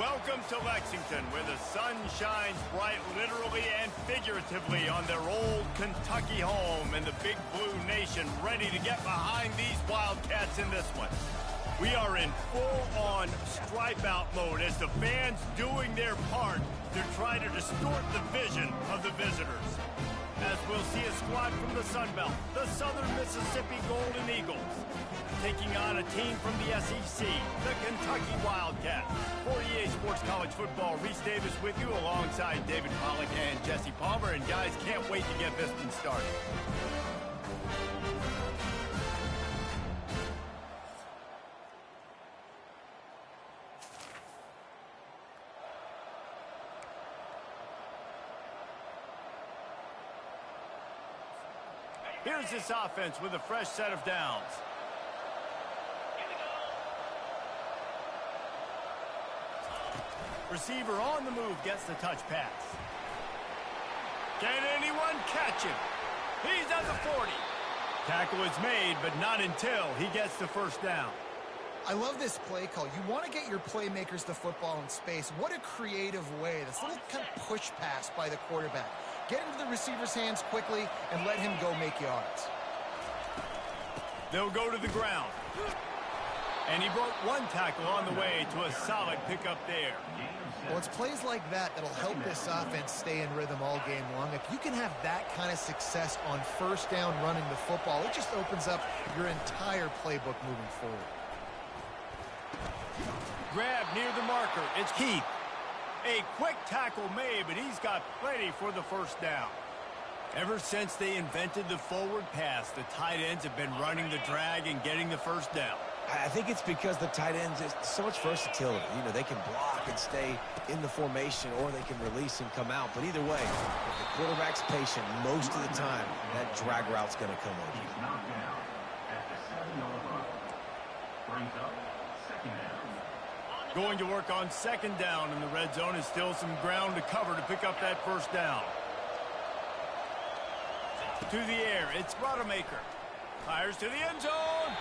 Welcome to Lexington, where the sun shines bright literally and figuratively on their old Kentucky home, and the Big Blue Nation ready to get behind these Wildcats in this one. We are in full-on stripe-out mode as the fans doing their part to try to distort the vision of the visitors. As we'll see a squad from the Sun Belt, the Southern Mississippi Golden Eagles, taking on a team from the SEC, the Kentucky Wildcats. For EA Sports College Football, Reese Davis with you alongside David Pollack and Jesse Palmer. And guys, can't wait to get this one started. Here's this offense with a fresh set of downs. Receiver on the move gets the touch pass. Can anyone catch him? He's at the 40. Tackle is made, but not until he gets the first down. I love this play call. You want to get your playmakers the football in space. What a creative way. This little kind of push pass by the quarterback. Get into the receiver's hands quickly and let him go make yards. They'll go to the ground. And he broke one tackle on the way to a solid pickup there. Well, it's plays like that that'll help this offense stay in rhythm all game long. If you can have that kind of success on first down running the football, it just opens up your entire playbook moving forward. Grab near the marker. It's Keith. A quick tackle made, but he's got plenty for the first down. Ever since they invented the forward pass, the tight ends have been running the drag and getting the first down. I think it's because the tight ends is so much versatility. You know, they can block and stay in the formation, or they can release and come out. But either way, if the quarterback's patient most of the time, that drag route's going to come over. Going to work on second down in the red zone. Is still some ground to cover to pick up that first down. To the air, it's Rodemaker. Fires to the end zone.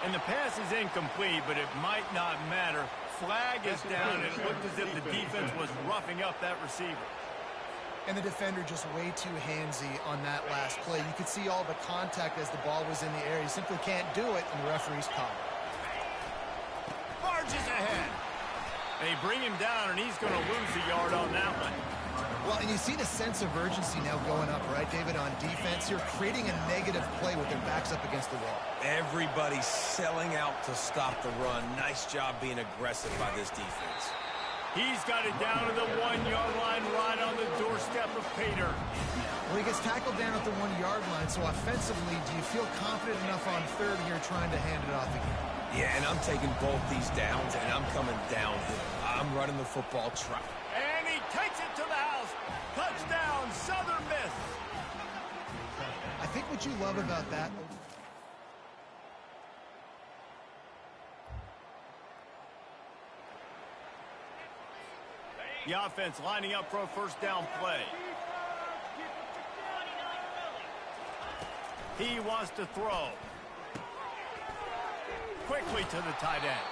And the pass is incomplete, but it might not matter. Flag is down, and it looked as if the defense was roughing up that receiver. And the defender just way too handsy on that last play. You could see all the contact as the ball was in the air. He simply can't do it, and the referee's caught it. Barges ahead. They bring him down, and he's going to lose a yard on that one. Well, and you see the sense of urgency now going up, right, David, on defense. You're creating a negative play with their backs up against the wall. Everybody's selling out to stop the run. Nice job being aggressive by this defense. He's got it down to the 1-yard line, right on the doorstep of Pater. Well, he gets tackled down at the 1-yard line, so offensively, do you feel confident enough on third here trying to hand it off again? Yeah, and I'm taking both these downs, and I'm coming downhill. I'm running the football trap. And he takes it to the house. Touchdown, Southern Miss. I think what you love about that... The offense lining up for a first down play. He wants to throw. Quickly to the tight end.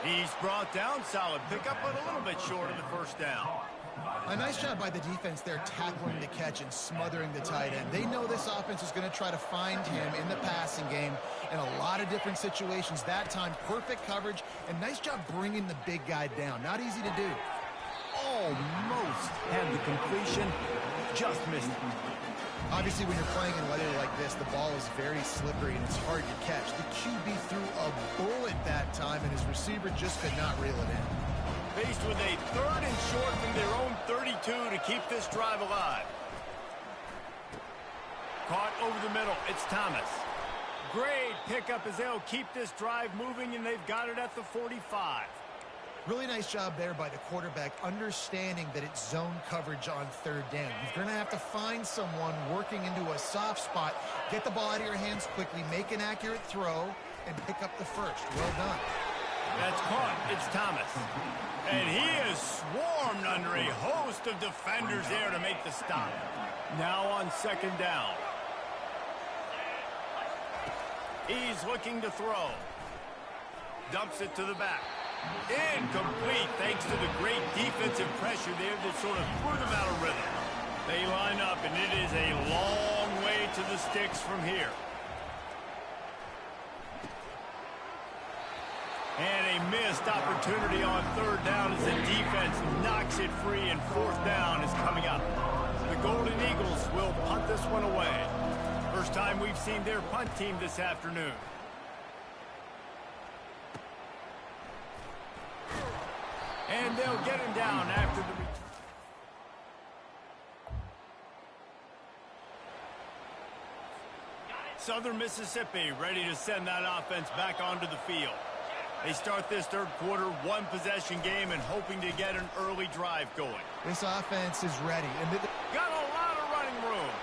He's brought down, solid pickup, but a little bit short of the first down. A nice job by the defense there tackling the catch and smothering the tight end. They know this offense is going to try to find him in the passing game in a lot of different situations. That time, perfect coverage, and nice job bringing the big guy down. Not easy to do. Almost had the completion, just missed it. Obviously, when you're playing in weather like this, the ball is very slippery and it's hard to catch. The QB threw a bullet that time, and his receiver just could not reel it in. Faced with a third and short from their own 32 to keep this drive alive. Caught over the middle. It's Thomas. Great pickup as they'll keep this drive moving, and they've got it at the 45. Really nice job there by the quarterback, understanding that it's zone coverage on third down. You're going to have to find someone working into a soft spot, get the ball out of your hands quickly, make an accurate throw, and pick up the first. Well done. That's caught. It's Thomas. And he is swarmed under a host of defenders there to make the stop. Now on second down. He's looking to throw. Dumps it to the back. Incomplete thanks to the great defensive pressure there that sort of threw them out of rhythm. They line up, and it is a long way to the sticks from here. And a missed opportunity on third down as the defense knocks it free, and fourth down is coming up. The Golden Eagles will punt this one away. First time we've seen their punt team this afternoon. And they'll get him down after the... Southern Mississippi ready to send that offense back onto the field. They start this third quarter one-possession game and hoping to get an early drive going. This offense is ready. And got a lot of running room.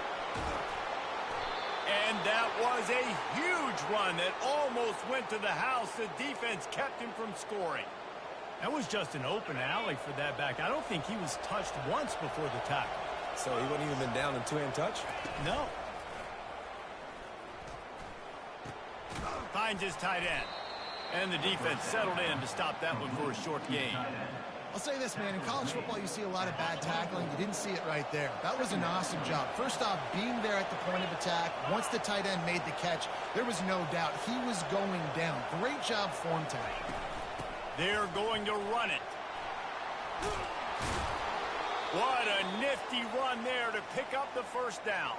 And that was a huge run that almost went to the house. The defense kept him from scoring. That was just an open alley for that back. I don't think he was touched once before the tackle. So he wouldn't even been down in two-hand touch? No. Finds his tight end. And the defense settled in to stop that one for a short gain. I'll say this, man. In college football, you see a lot of bad tackling. You didn't see it right there. That was an awesome job. First off, being there at the point of attack. Once the tight end made the catch, there was no doubt he was going down. Great job for him tonight. They're going to run it. What a nifty run there to pick up the first down.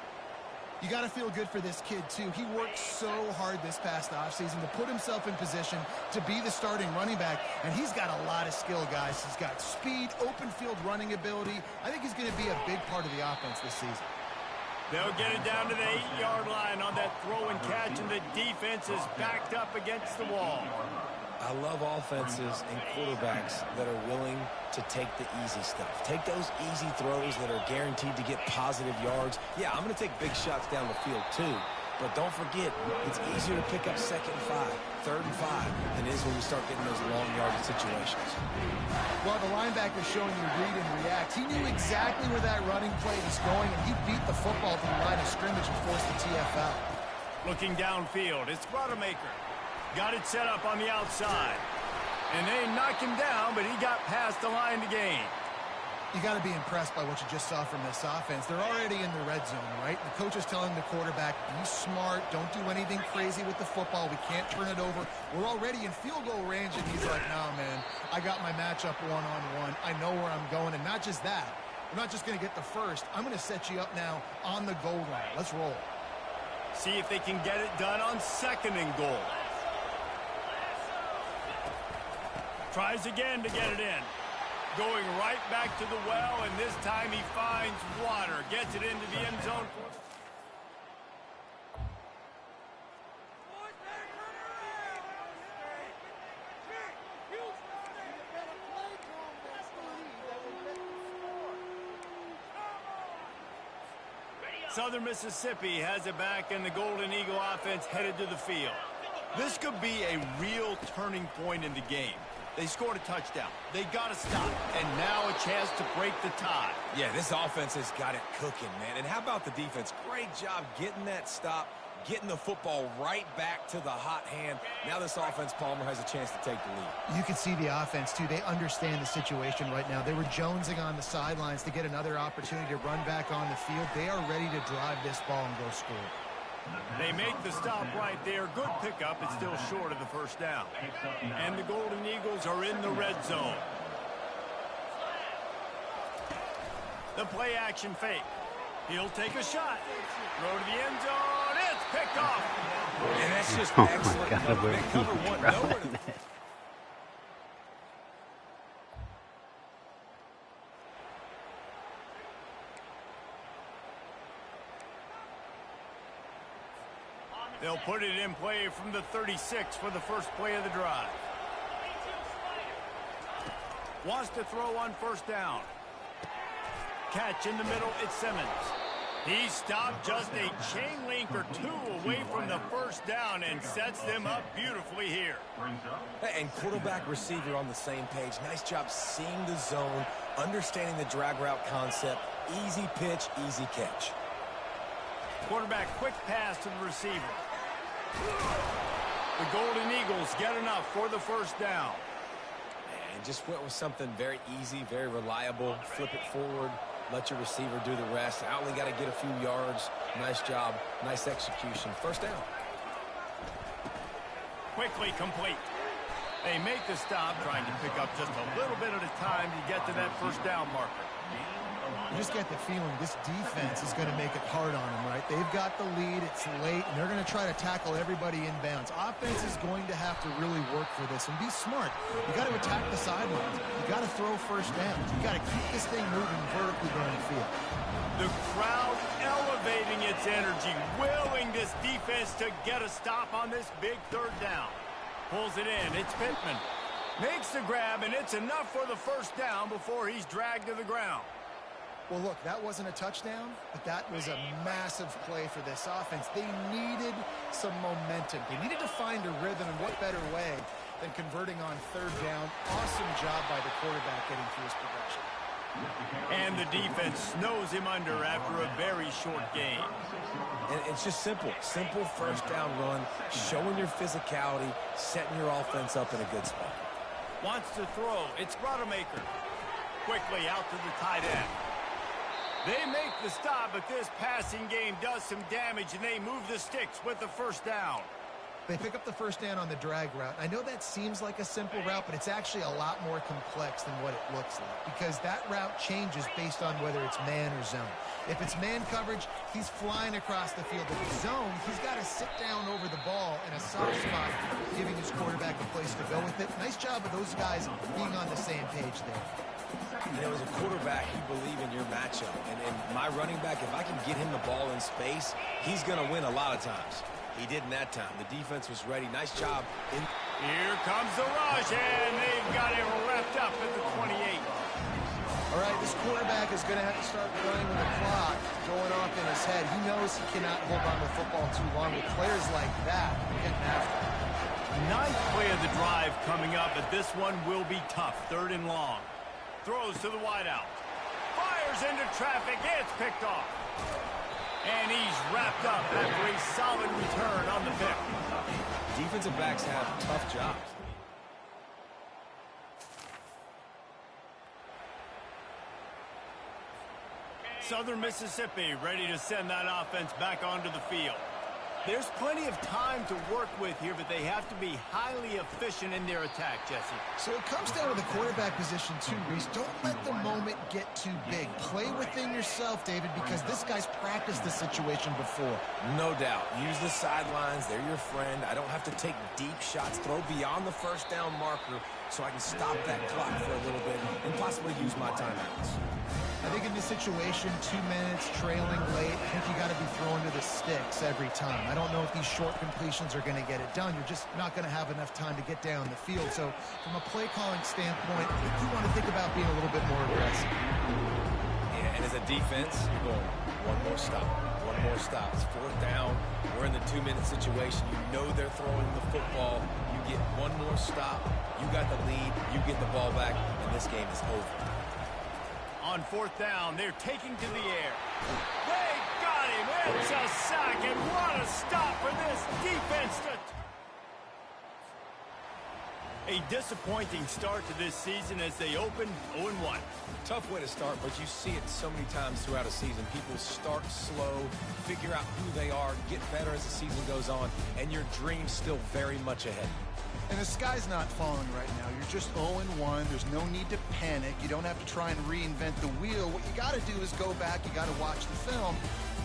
You got to feel good for this kid, too. He worked so hard this past offseason to put himself in position to be the starting running back, and he's got a lot of skill, guys. He's got speed, open field running ability. I think he's going to be a big part of the offense this season. They'll get it down to the 8-yard line on that throw and catch, and the defense is backed up against the wall. I love offenses and quarterbacks that are willing to take the easy stuff. Take those easy throws that are guaranteed to get positive yards. Yeah, I'm going to take big shots down the field too. But don't forget, it's easier to pick up 2nd and 5, 3rd and 5 than it is when you start getting those long yardage situations. Well, the linebacker showing you read and react. He knew exactly where that running play was going, and he beat the football to the line of scrimmage and forced the TFL. Looking downfield, it's Rodemaker. Got it set up on the outside. And they knocked him down, but he got past the line to gain. You got to be impressed by what you just saw from this offense. They're already in the red zone, right? The coach is telling the quarterback, be smart, don't do anything crazy with the football. We can't turn it over. We're already in field goal range, and he's like, nah, man, I got my matchup one-on-one. I know where I'm going, and not just that. We're not just going to get the first. I'm going to set you up now on the goal line. Let's roll. See if they can get it done on 2nd and goal. Tries again to get it in. Going right back to the well, and this time he finds water. Gets it into the end zone. Southern Mississippi has it back, and the Golden Eagle offense headed to the field. This could be a real turning point in the game. They scored a touchdown. They got to stop. And now a chance to break the tie. Yeah, this offense has got it cooking, man. And how about the defense? Great job getting that stop, getting the football right back to the hot hand. Now this offense, Palmer, has a chance to take the lead. You can see the offense, too. They understand the situation right now. They were jonesing on the sidelines to get another opportunity to run back on the field. They are ready to drive this ball and go score. They make the stop right there. Good pickup. It's still short of the first down. And the Golden Eagles are in the red zone. The play action fake. He'll take a shot. Throw to the end zone. It's picked off. And that's just excellent. They'll put it in play from the 36 for the first play of the drive. Wants to throw on 1st down. Catch in the middle, it's Simmons. He stopped just a chain link or two away from the 1st down and sets them up beautifully here. And quarterback receiver on the same page. Nice job seeing the zone, understanding the drag route concept. Easy pitch, easy catch. Quarterback quick pass to the receiver. The Golden Eagles get enough for the 1st down. and just went with something very easy, very reliable. Flip it forward, let your receiver do the rest. I only got to get a few yards. Nice job, nice execution. First down. Quickly complete. They make the stop, trying to pick up just a little bit at a time to get to that first down marker. You just get the feeling this defense is going to make it hard on them, right? They've got the lead, it's late, and they're going to try to tackle everybody inbounds. Offense is going to have to really work for this and be smart. You got to attack the sidelines. You got to throw first downs. You got to keep this thing moving vertically down the field. The crowd elevating its energy, willing this defense to get a stop on this big third down. Pulls it in. It's Pittman. Makes the grab, and it's enough for the first down before he's dragged to the ground. Well, look, that wasn't a touchdown, but that was a massive play for this offense. They needed some momentum. They needed to find a rhythm, and what better way than converting on third down. Awesome job by the quarterback getting through his progression. And the defense snows him under after a very short game. And it's just simple. Simple first down run, showing your physicality, setting your offense up in a good spot. Wants to throw. It's Rodemaker. Quickly out to the tight end. They make the stop, but this passing game does some damage, and they move the sticks with the first down. They pick up the first down on the drag route. I know that seems like a simple route, but it's actually a lot more complex than what it looks like because that route changes based on whether it's man or zone. If it's man coverage, he's flying across the field. If it's zone, he's got to sit down over the ball in a soft spot, giving his quarterback a place to go with it. Nice job of those guys being on the same page there. You know, as a quarterback, you believe in your matchup. And my running back, if I can get him the ball in space, he's going to win a lot of times. He did in that time. The defense was ready. Nice job. Here comes the rush, and they've got him wrapped up at the 28. All right, this quarterback is going to have to start playing with the clock going off in his head. He knows he cannot hold on to the football too long with players like that getting after him. Ninth play of the drive coming up, but this one will be tough. Third and long. Throws to the wideout. Fires into traffic. It's picked off. And he's wrapped up after a solid return on the pick. Defensive backs have tough jobs. Southern Mississippi ready to send that offense back onto the field. There's plenty of time to work with here, but they have to be highly efficient in their attack, Jesse. So it comes down to the quarterback position too, Reese. Don't let the moment get too big. Play within yourself, David, because this guy's practiced the situation before. No doubt. Use the sidelines. They're your friend. I don't have to take deep shots. Throw beyond the first down marker so I can stop that clock for a little bit and possibly use my timeouts. I think in this situation, 2 minutes, trailing late, I think you got to be throwing to the sticks every time. I don't know if these short completions are going to get it done. You're just not going to have enough time to get down the field. So from a play calling standpoint, I think you want to think about being a little bit more aggressive. Yeah, and as a defense, you're going, one more stop. One more stop. It's fourth down. We're in the 2-minute situation. You know they're throwing the football. You get one more stop. You got the lead. You get the ball back, and this game is over. On fourth down, they're taking to the air. They got him. It's a sack, and what a stop for this defense. A disappointing start to this season as they open 0-1. Tough way to start, but you see it so many times throughout a season. People start slow, figure out who they are, get better as the season goes on, and your dream's still very much ahead. And the sky's not falling right now. You're just 0-1. There's no need to panic. You don't have to try and reinvent the wheel. What you got to do is go back. You got to watch the film.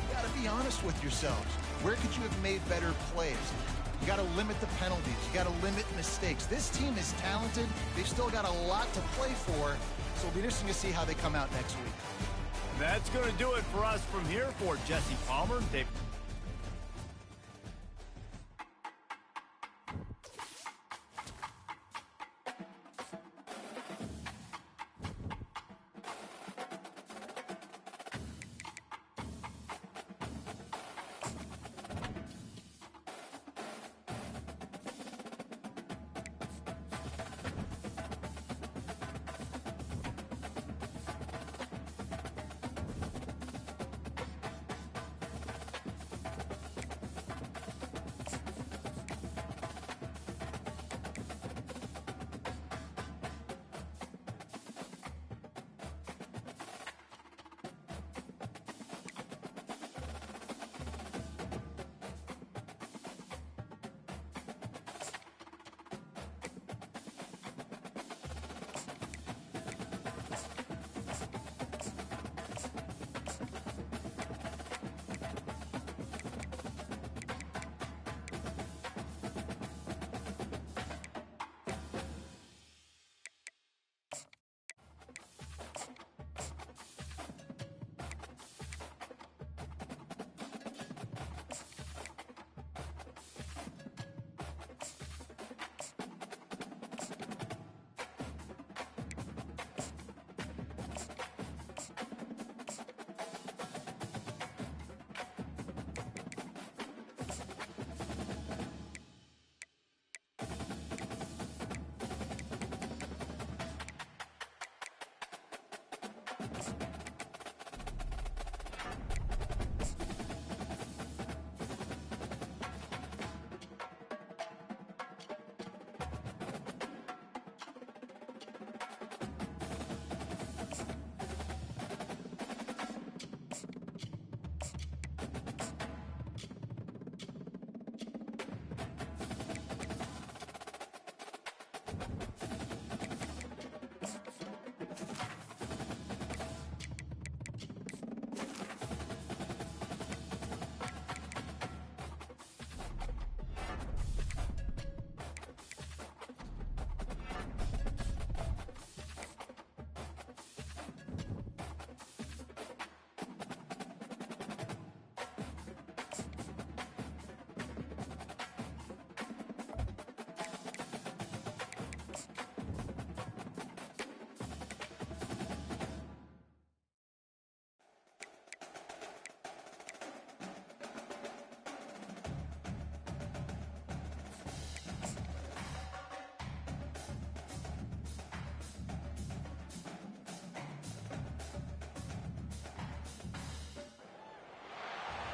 You got to be honest with yourselves. Where could you have made better plays? You got to limit the penalties. You got to limit mistakes. This team is talented. They've still got a lot to play for. So it'll be interesting to see how they come out next week. That's going to do it for us from here. For Jesse Palmer, Dave.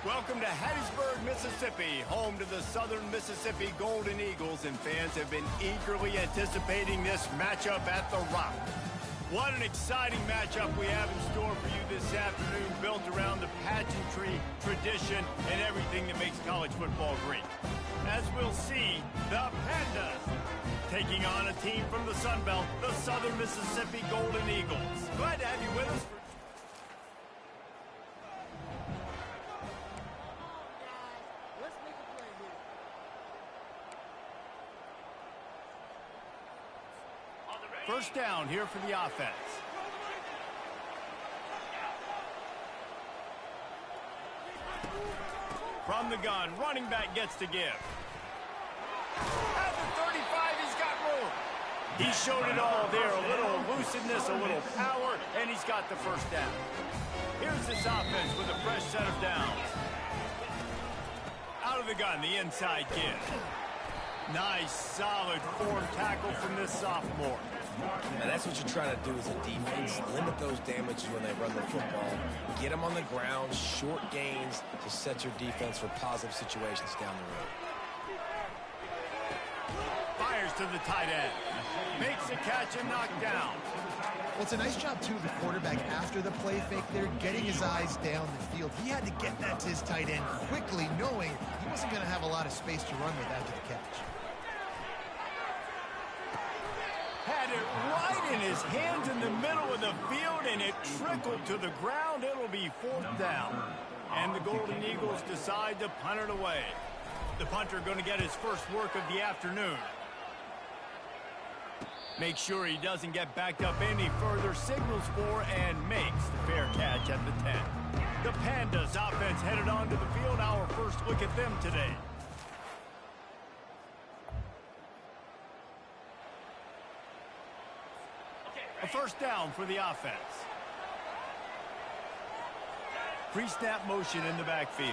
Welcome to Hattiesburg, Mississippi, home to the Southern Mississippi Golden Eagles, and fans have been eagerly anticipating this matchup at the Rock. What an exciting matchup we have in store for you this afternoon, built around the pageantry, tradition, and everything that makes college football great. As we'll see, the Pandas taking on a team from the Sun Belt, the Southern Mississippi Golden Eagles. Glad to have you with us. First down here for the offense. From the gun, running back gets to give. At the 35, he's got room. He showed it all there. A little elusiveness, a little power, and he's got the first down. Here's this offense with a fresh set of downs. Out of the gun, the inside give. Nice, solid form tackle from this sophomore. And that's what you're trying to do as a defense. Limit those damages when they run the football. Get them on the ground, short gains to set your defense for positive situations down the road. Fires to the tight end. Makes the catch and knocked down. Well, it's a nice job, too, of the quarterback after the play fake there, getting his eyes down the field. He had to get that to his tight end quickly, knowing he wasn't going to have a lot of space to run with after the catch. Had it right in his hands in the middle of the field, and it trickled to the ground. It'll be fourth down. And the Golden Eagles decide to punt it away. The punter going to get his first work of the afternoon. Make sure he doesn't get backed up any further, signals for and makes the fair catch at the 10. The Pandas offense headed onto the field. Our first look at them today. A first down for the offense. Pre-snap motion in the backfield.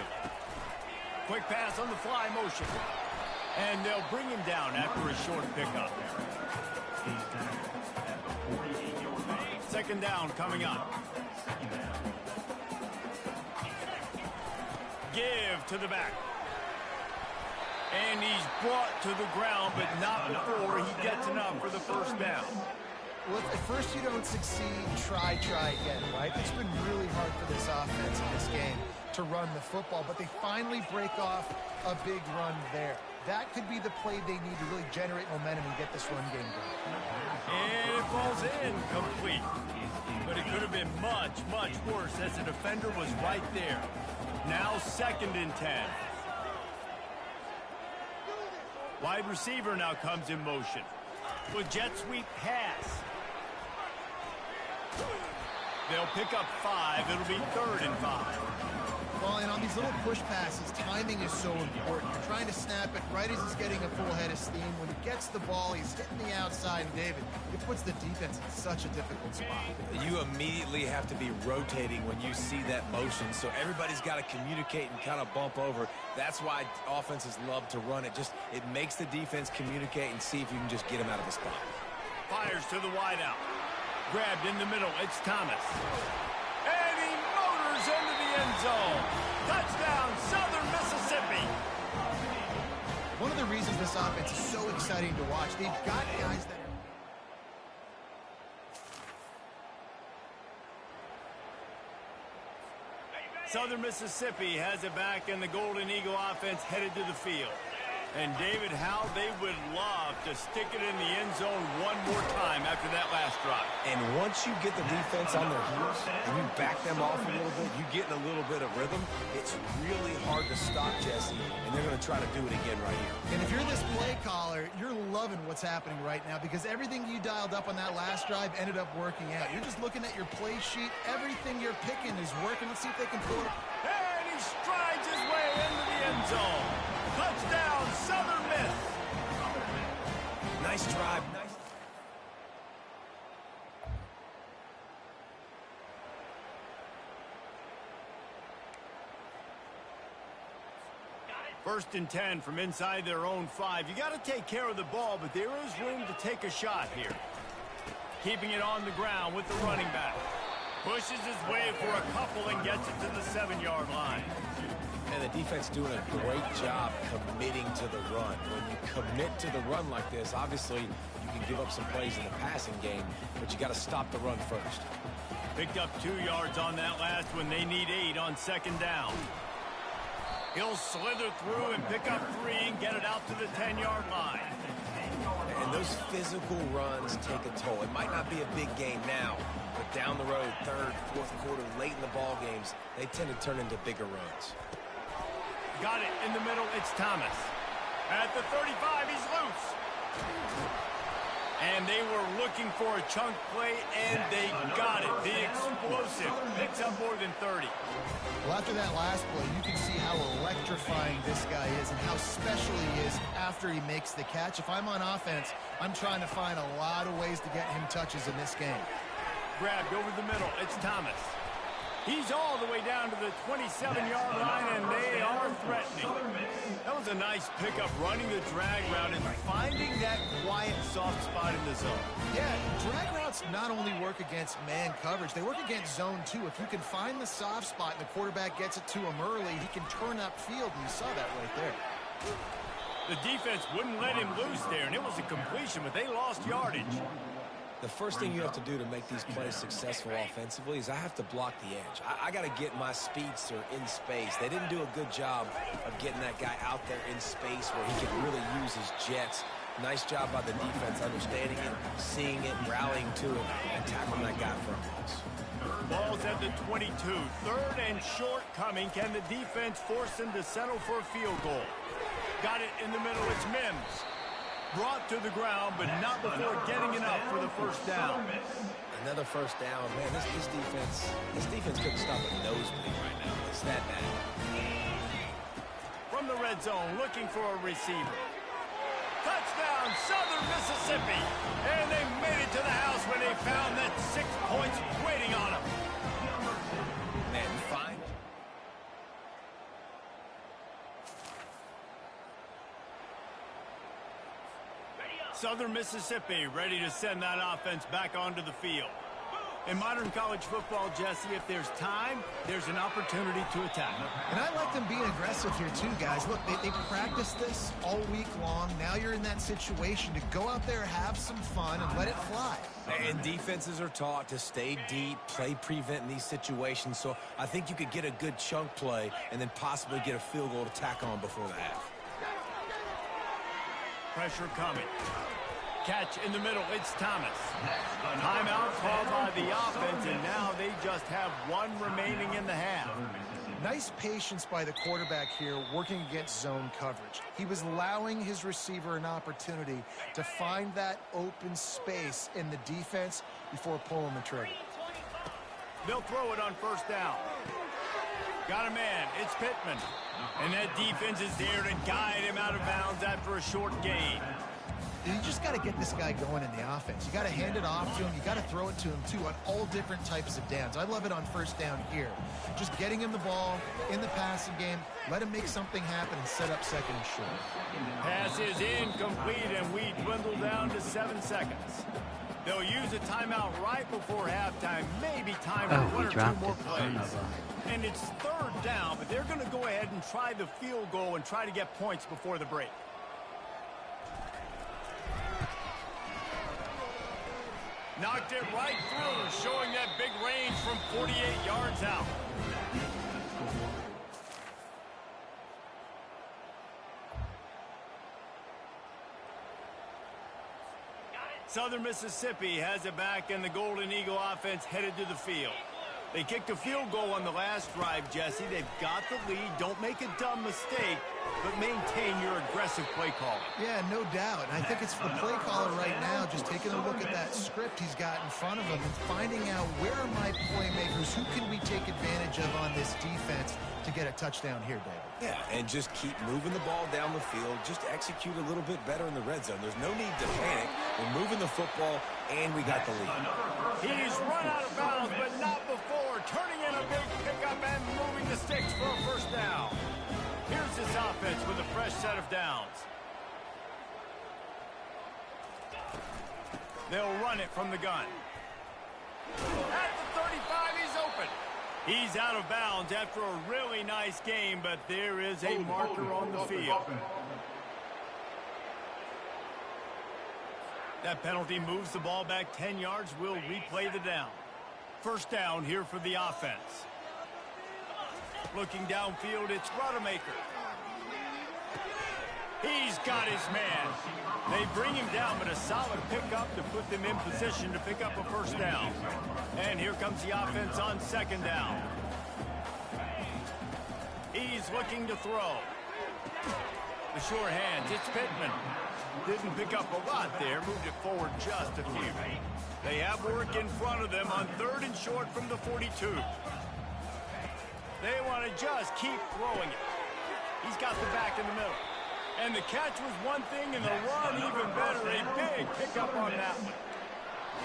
Quick pass on the fly motion. And they'll bring him down after a short pickup. Second down coming up. Give to the back. And he's brought to the ground, but not before he gets enough for the first down. Well, if at first you don't succeed, try again, right? It's been really hard for this offense in this game to run the football, but they finally break off a big run there. That could be the play they need to really generate momentum and get this run game going. And it falls in complete. But it could have been much, much worse as the defender was right there. Now second and 10. Wide receiver now comes in motion. With jet sweep pass. They'll pick up 5. It'll be 3rd and 5. Well, and on these little push passes, timing is so important. You're trying to snap it right as he's getting a full head of steam. When he gets the ball, he's hitting the outside. And, David, it puts the defense in such a difficult spot. You immediately have to be rotating when you see that motion, so everybody's got to communicate and kind of bump over. That's why offenses love to run it. It makes the defense communicate and see if you can just get him out of the spot. Fires to the wideout. Grabbed in the middle. It's Thomas. And he motors into the end zone. Touchdown, Southern Mississippi. One of the reasons this offense is so exciting to watch, they've got guys that Southern Mississippi has it back, and the Golden Eagle offense headed to the field. And, David, how they would love to stick it in the end zone one more time after that last drive. And once you get the defense on their heels and you back them off a little bit, you get in a little bit of rhythm, it's really hard to stop Jesse, and they're going to try to do it again right here. And if you're this play caller, you're loving what's happening right now because everything you dialed up on that last drive ended up working out. You're just looking at your play sheet. Everything you're picking is working. Let's see if they can pull it. And he strides his way into the end zone. Touchdown, Southern Miss. Nice drive. Nice. First and 10 from inside their own 5. You got to take care of the ball, but there is room to take a shot here. Keeping it on the ground with the running back. Pushes his way for a couple and gets it to the 7-yard line. And the defense doing a great job committing to the run. When you commit to the run like this, obviously you can give up some plays in the passing game, but you got to stop the run first. Picked up 2 yards on that last one. They need 8 on 2nd down. He'll slither through and pick up 3 and get it out to the 10-yard line. And those physical runs take a toll. It might not be a big game now, but down the road, 3rd, 4th quarter, late in the ball games, they tend to turn into bigger runs. Got it in the middle. It's Thomas. At the 35, he's loose. And they were looking for a chunk play, and they got it. The explosive picks up more than 30. Well, after that last play, you can see how electrifying this guy is and how special he is after he makes the catch. If I'm on offense, I'm trying to find a lot of ways to get him touches in this game. Grabbed over the middle. It's Thomas. He's all the way down to the 27-yard line, and they are threatening. That was a nice pickup, running the drag route and finding that quiet, soft spot in the zone. Yeah, drag routes not only work against man coverage, they work against zone too. If you can find the soft spot and the quarterback gets it to him early, he can turn upfield, and you saw that right there. The defense wouldn't let him loose there, and it was a completion, but they lost yardage. The first thing you have to do to make these plays successful offensively is I have to block the edge. I got to get my speedster in space. They didn't do a good job of getting that guy out there in space where he can really use his jets. Nice job by the defense understanding it, seeing it, rallying to it, and tackling that guy for a loss. Ball's at the 22. 3rd and short coming. Can the defense force him to settle for a field goal? Got it in the middle. It's Mims. Brought to the ground, but not before getting enough for the 1st down. Another 1st down. Man, this defense couldn't stop a nosebleed right now. It's that bad. From the red zone, looking for a receiver. Touchdown, Southern Mississippi. And they made it to the house when they found that 6 points waiting on them. Man, fine. Southern Mississippi ready to send that offense back onto the field. In modern college football, Jesse, if there's time, there's an opportunity to attack. And I like them being aggressive here too, guys. Look, they practiced this all week long. Now you're in that situation to go out there, have some fun, and let it fly. And defenses are taught to stay deep, play prevent in these situations. So I think you could get a good chunk play and then possibly get a field goal to tack on before the half. Pressure coming. Catch in the middle. It's Thomas. Timeout called by the offense, and now they just have 1 remaining in the half. Nice patience by the quarterback here working against zone coverage. He was allowing his receiver an opportunity to find that open space in the defense before pulling the trigger. They'll throw it on 1st down. Got a man. It's Pittman. And that defense is there to guide him out of bounds after a short gain. You just got to get this guy going in the offense. You got to hand it off to him. You got to throw it to him, too, on all different types of downs. I love it on 1st down here. Just getting him the ball in the passing game, let him make something happen and set up 2nd and short. Pass is incomplete, and we dwindle down to 7 seconds. They'll use a timeout right before halftime. Maybe time for 1 or 2 more plays. And it's 3rd down, but they're going to go ahead and try the field goal and try to get points before the break. Knocked it right through, showing that big range from 48 yards out. Southern Mississippi has it back, and the Golden Eagle offense headed to the field. They kicked a field goal on the last drive, Jesse. They've got the lead. Don't make a dumb mistake, but maintain your aggressive play calling. Yeah, no doubt. And I think it's the play caller right now just taking a look at that script he's got in front of him and finding out where are my playmakers, who can we take advantage of on this defense to get a touchdown here, David. Yeah, and just keep moving the ball down the field. Just execute a little bit better in the red zone. There's no need to panic. We're moving the football, and we got the lead. He's run out of bounds, but not before. Turning in a big pickup and moving the sticks for a 1st down. Here's this offense with a fresh set of downs. They'll run it from the gun. At the 35, time, he's open. He's out of bounds after a really nice game, but there is a marker on the field. That penalty moves the ball back 10 yards. We'll replay the down. First down here for the offense. Looking downfield, it's Rodemaker. He's got his man. They bring him down, but a solid pickup to put them in position to pick up a first down. And here comes the offense on second down. He's looking to throw. The sure hands, it's Pittman. Didn't pick up a lot there, moved it forward just a few. They have work in front of them on 3rd and short from the 42. They want to just keep throwing it. He's got the back in the middle. And the catch was one thing, and the run even better. A big pickup on that one.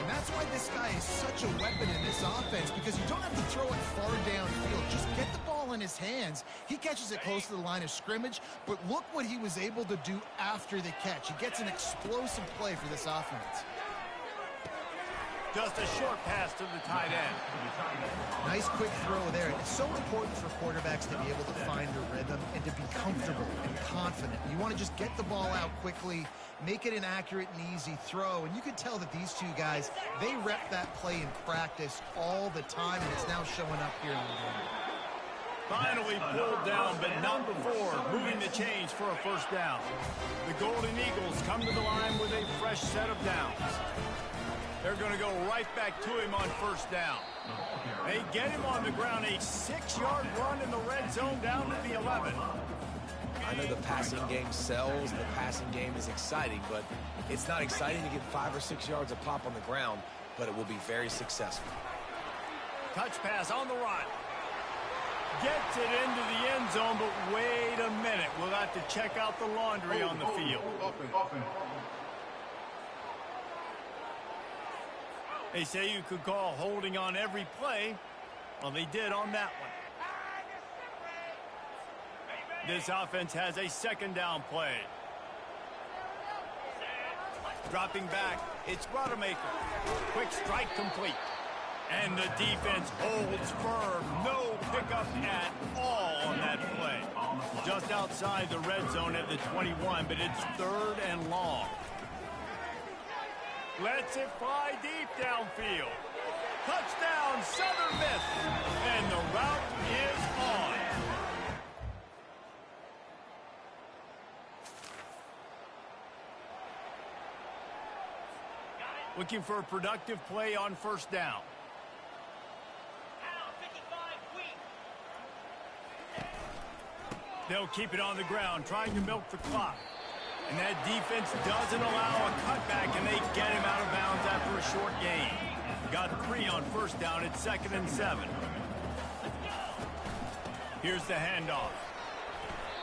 And that's why this guy is such a weapon in this offense, because you don't have to throw it far downfield. Just get the ball in his hands. He catches it close to the line of scrimmage, but look what he was able to do after the catch. He gets an explosive play for this offense. Just a short pass to the tight end. Nice quick throw there. It's so important for quarterbacks to be able to find a rhythm and to be comfortable and confident. You want to just get the ball out quickly, make it an accurate and easy throw. And you can tell that these two guys, they rep that play in practice all the time, and it's now showing up here in the game. Finally pulled down, but not before. Moving the chains for a first down. The Golden Eagles come to the line with a fresh set of downs. They're going to go right back to him on first down. They get him on the ground, a 6-yard run in the red zone down to the 11. I know the passing game sells, the passing game is exciting, but it's not exciting to get 5 or 6 yards a pop on the ground, but it will be very successful. Touch pass on the run. Gets it into the end zone, but wait a minute. We'll have to check out the laundry on the field. They say you could call holding on every play. Well, they did on that one. This offense has a second down play. Dropping back, it's Rodemaker. Quick strike complete. And the defense holds firm. No pickup at all on that play. Just outside the red zone at the 21, but it's 3rd and long. Lets it fly deep downfield. Touchdown, Southern Miss. And the route is on. Looking for a productive play on first down. They'll keep it on the ground, trying to milk the clock. And that defense doesn't allow a cutback, and they get him out of bounds after a short gain. Got 3 on first down at 2nd and 7. Here's the handoff.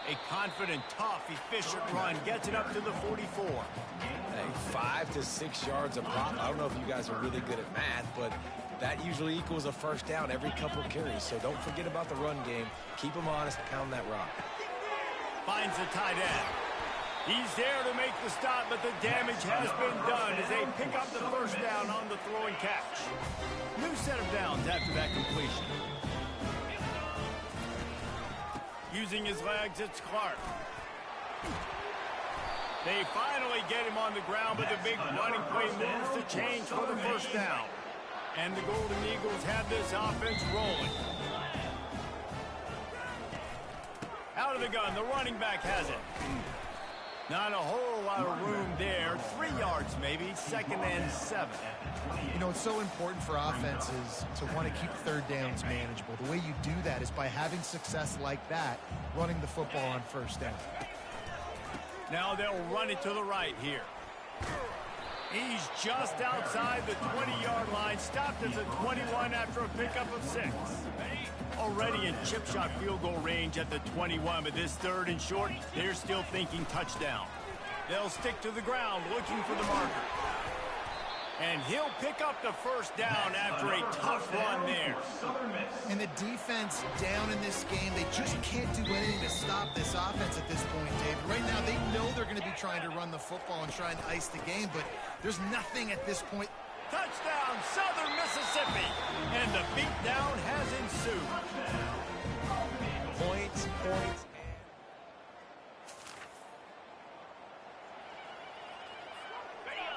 A confident, tough, efficient run gets it up to the 44. Hey, 5 to 6 yards a pop. I don't know if you guys are really good at math, but that usually equals a first down every couple carries. So don't forget about the run game. Keep them honest, pound that rock. Finds the tight end. He's there to make the stop, but the damage has been done as they pick up the first down on the throwing catch. New set of downs after that completion. Using his legs, it's Clark. They finally get him on the ground, but the big running play moves the change for the first down. And the Golden Eagles have this offense rolling. Out of the gun, the running back has it. Not a whole lot of room there. 3 yards maybe, 2nd and 7. You know, it's so important for offenses to want to keep third downs manageable. The way you do that is by having success like that, running the football on first down. Now they'll run it to the right here. He's just outside the 20-yard line, stopped at the 21 after a pickup of 6. Already in chip shot field goal range at the 21, but this 3rd and short, they're still thinking touchdown. They'll stick to the ground looking for the marker. And he'll pick up the first down after a tough run there. And the defense down in this game, they just can't do anything to stop this offense at this point, Dave. Right now, they know they're going to be trying to run the football and trying to ice the game, but there's nothing at this point Touchdown, Southern Mississippi. And the beatdown has ensued. Points.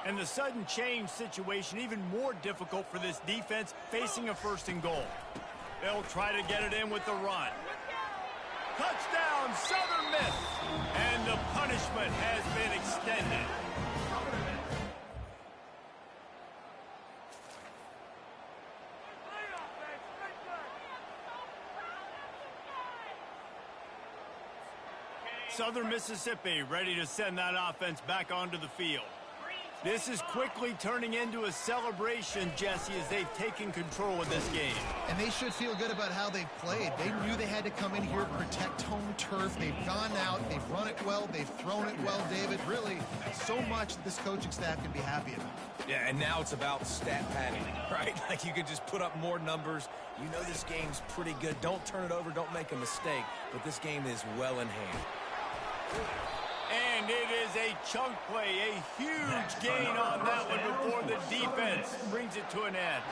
And the sudden change situation even more difficult for this defense facing a 1st and goal. They'll try to get it in with the run. Touchdown, Southern Miss. And the punishment has been extended. Southern Mississippi ready to send that offense back onto the field. This is quickly turning into a celebration, Jesse, as they've taken control of this game. And they should feel good about how they've played. They knew they had to come in here, protect home turf. They've gone out, they've run it well, they've thrown it well, David. Really, so much that this coaching staff can be happy about. Yeah, and now it's about stat padding, right? Like you can just put up more numbers. You know this game's pretty good. Don't turn it over, don't make a mistake. But this game is well in hand. And it is a chunk play, a huge gain on that one before the defense brings it to an end.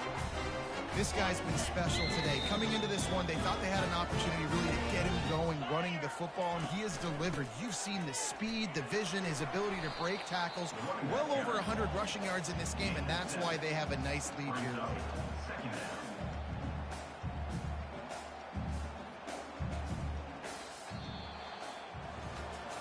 This guy's been special today. Coming into this one, they thought they had an opportunity really to get him going, running the football, and he has delivered. You've seen the speed, the vision, his ability to break tackles. Well over 100 rushing yards in this game, and that's why they have a nice lead here.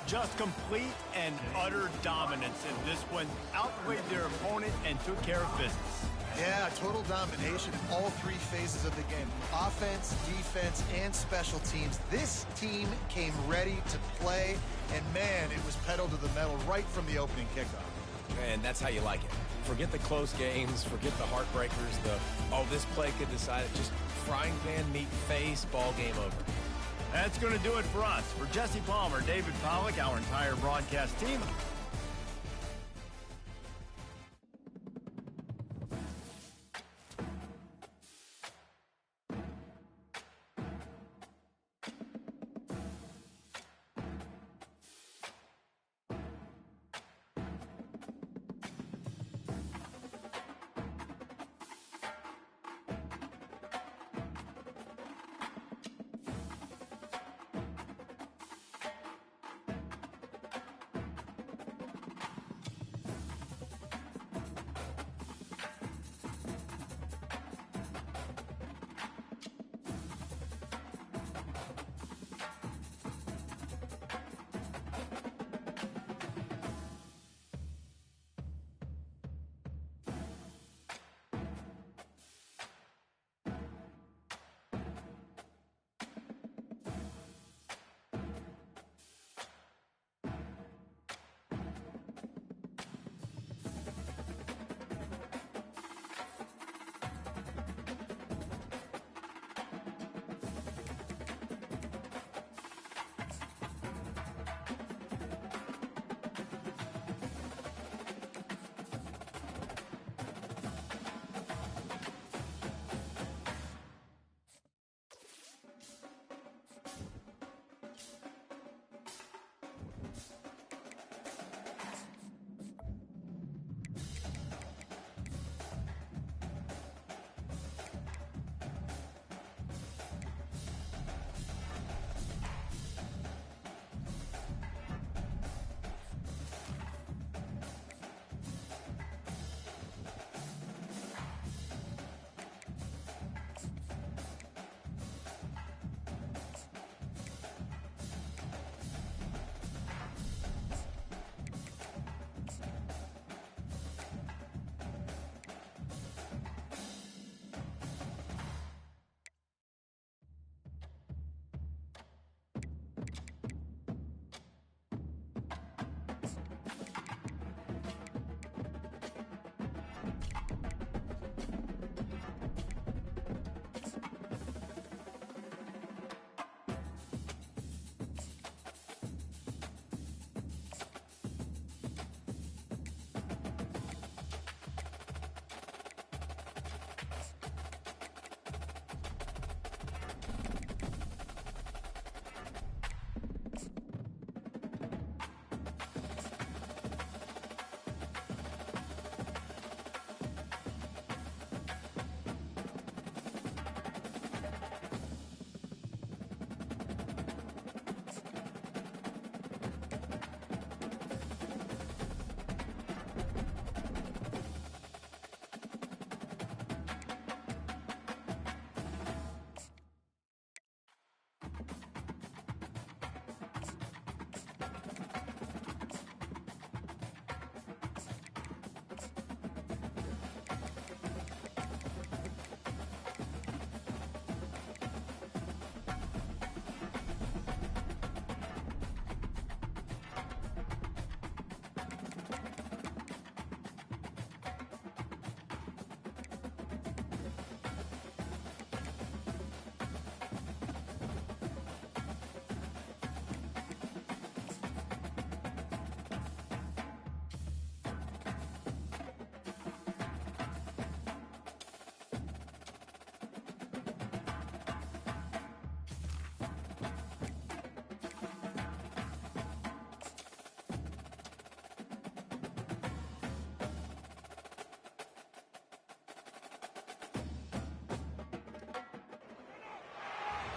Just complete and utter dominance in this one. Outplayed their opponent and took care of business. Yeah, total domination in all 3 phases of the game. Offense, defense, and special teams. This team came ready to play, and man, it was pedal to the metal right from the opening kickoff. And that's how you like it. Forget the close games, forget the heartbreakers, this play could decide it. Just frying pan, meat face, ball game over. That's going to do it for us. For Jesse Palmer, David Pollack, our entire broadcast team,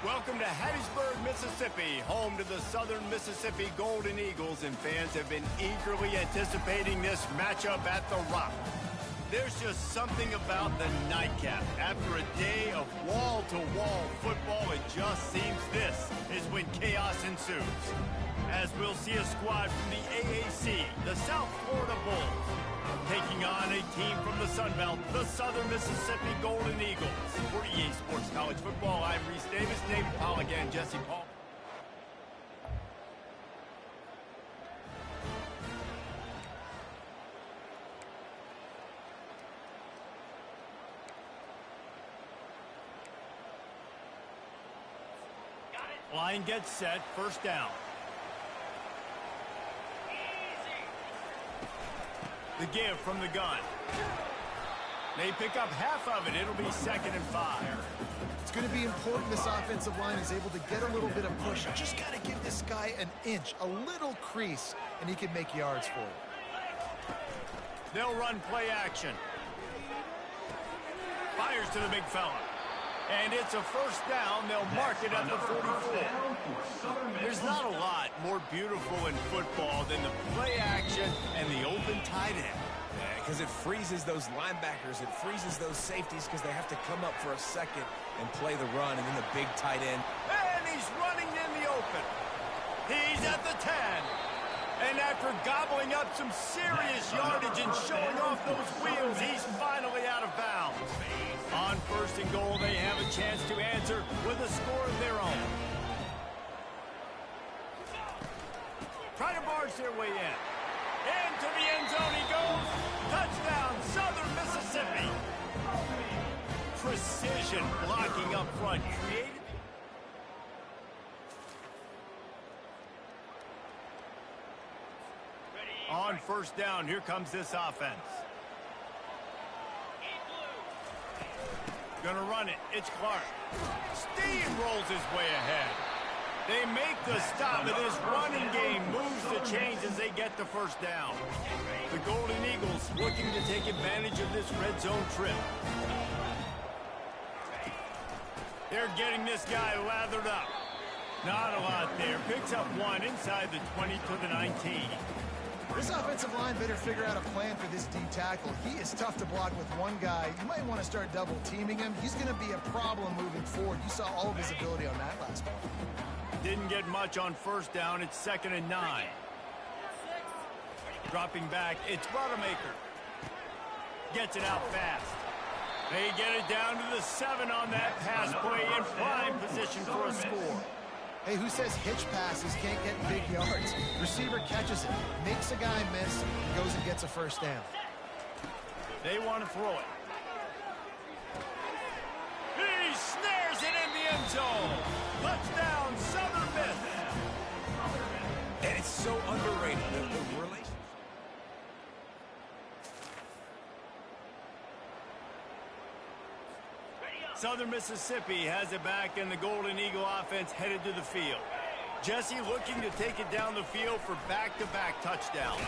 Welcome to Hattiesburg, Mississippi, home to the Southern Mississippi Golden Eagles, and fans have been eagerly anticipating this matchup at the Rock. There's just something about the nightcap. After a day of wall-to-wall football, it just seems this is when chaos ensues. As we'll see a squad from the AAC, the South Florida Bulls, taking on a team from the Sun Belt, the Southern Mississippi Golden Eagles. For EA Sports College Football, I'm Reese Davis, David Pollock, and Jesse Paul. Line gets set, first down. The give from the gun. They pick up half of it. It'll be 2nd and 5. It's going to be important this offensive line is able to get a little bit of push. Just got to give this guy an inch, a little crease, and he can make yards for it. They'll run play action. Fires to the big fella. And it's a first down. They'll mark it at the 44. There's not a lot more beautiful in football than the play action and the open tight end. Yeah, because it freezes those linebackers. It freezes those safeties because they have to come up for a second and play the run, and then the big tight end. And he's running in the open. He's at the 10. And after gobbling up some serious yardage and showing off those wheels, he's finally out of bounds. On 1st and goal, they have a chance to answer with a score of their own. Try to barge their way in. Into the end zone he goes. Touchdown, Southern Mississippi. Precision blocking up front. Created. On 1st down, here comes this offense. Gonna run it. It's Clark. Steamrolls his way ahead. They make the stop, and this running game moves the chains as they get the first down. The Golden Eagles looking to take advantage of this red zone trip. They're getting this guy lathered up. Not a lot there. Picks up one inside the 20 to the 19. This offensive line better figure out a plan for this D tackle. He is tough to block with one guy. You might want to start double teaming him. He's going to be a problem moving forward. You saw all of his ability on that last one. Didn't get much on 1st down. It's 2nd and 9. Dropping back, it's Rodemaker. Gets it out fast. They get it down to the 7 on that pass play in prime position for a score. Hey, who says hitch passes can't get big yards? Receiver catches it, makes a guy miss, and goes and gets a first down. They want to throw it. He snares it in the end zone. Touchdown, Southern Miss. And it's so underrated, the relation. Southern Mississippi has it back, and the Golden Eagle offense headed to the field. Jesse looking to take it down the field for back-to-back touchdowns.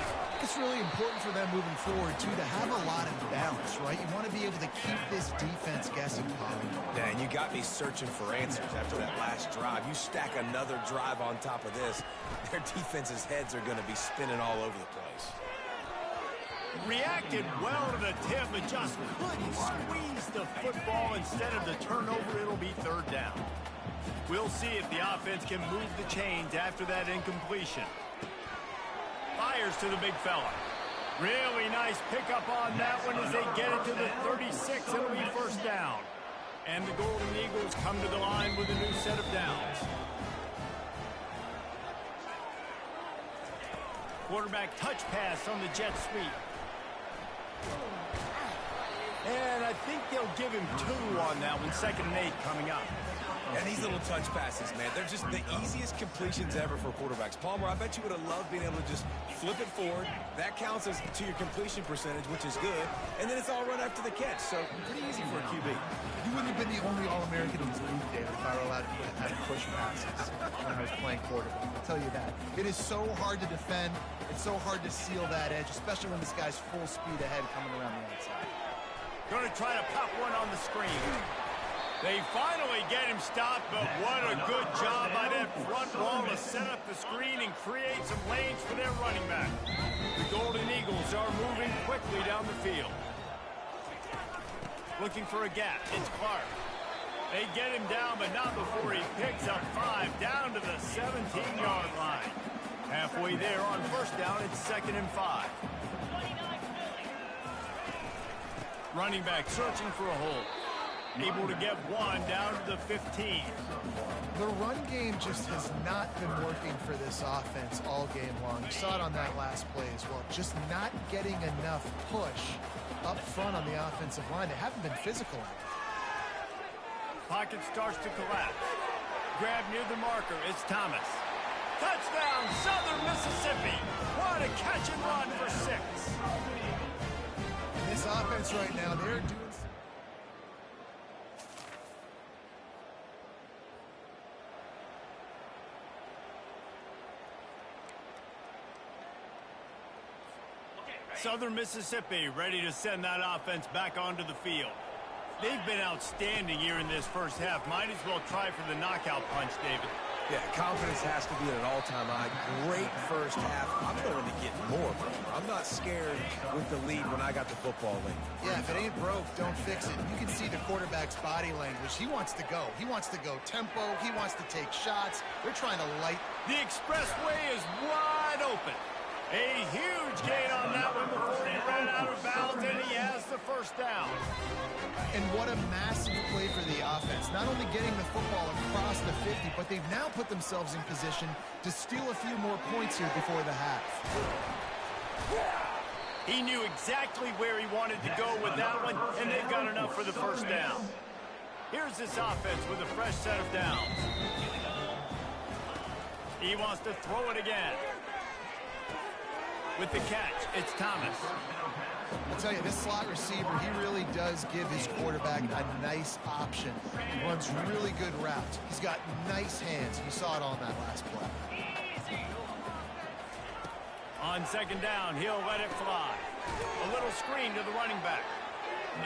It's really important for them moving forward, too, to have a lot of balance, right? You want to be able to keep this defense guessing, Polly. Yeah, and you got me searching for answers after that last drive. You stack another drive on top of this, their defense's heads are going to be spinning all over the place. Reacted well to the tip, but just couldn't squeeze the football. Instead of the turnover, it'll be 3rd down. We'll see if the offense can move the chains after that incompletion. Fires to the big fella. Really nice pickup on that one as they get it to the 36. It'll be 1st down. And the Golden Eagles come to the line with a new set of downs. Quarterback touch pass on the jet sweep. And I think they'll give him 2 on that one. 2nd and 8 coming up. And these little touch passes, man, they're just the easiest completions ever for quarterbacks. Palmer, I bet you would have loved being able to just flip it forward. That counts as to your completion percentage, which is good. And then it's all run after the catch. So pretty easy for a QB. You wouldn't have been the only All-American in this league, David, if I were allowed to have push passes when I was playing quarterback. I'll tell you that. It is so hard to defend. It's so hard to seal that edge, especially when this guy's full speed ahead coming around the outside. Going to try to pop one on the screen. They finally get him stopped, but what a good job by that front wall to set up the screen and create some lanes for their running back. The Golden Eagles are moving quickly down the field. Looking for a gap. It's Clark. They get him down, but not before he picks up 5 down to the 17-yard line. Halfway there on first down, it's 2nd and 5. Running back searching for a hole. Able to get 1 down to the 15. The run game just has not been working for this offense all game long. You saw it on that last play as well. Just not getting enough push up front on the offensive line. They haven't been physical. Pocket starts to collapse. Grab near the marker. It's Thomas. Touchdown, Southern Mississippi. What a catch and run for 6. This offense right now, they're doing... Southern Mississippi ready to send that offense back onto the field. They've been outstanding here in this first half. Might as well try for the knockout punch, David. Yeah, confidence has to be at an all-time high. Great first half. I'm going to get more, bro. I'm not scared with the lead when I got the football late. Yeah, if it ain't broke, don't fix it. You can see the quarterback's body language. He wants to go. He wants to go tempo. He wants to take shots. They're trying to light. The expressway is wide open. A huge gain on that one before he ran out of bounds, and he has the first down. And what a massive play for the offense. Not only getting the football across the 50, but they've now put themselves in position to steal a few more points here before the half. He knew exactly where he wanted to go with that one, and they've got enough for the first down. Here's this offense with a fresh set of downs. He wants to throw it again. With the catch, it's Thomas. I'll tell you, this slot receiver, he really does give his quarterback a nice option. He runs really good routes. He's got nice hands. You saw it on that last play. On second down, he'll let it fly. A little screen to the running back.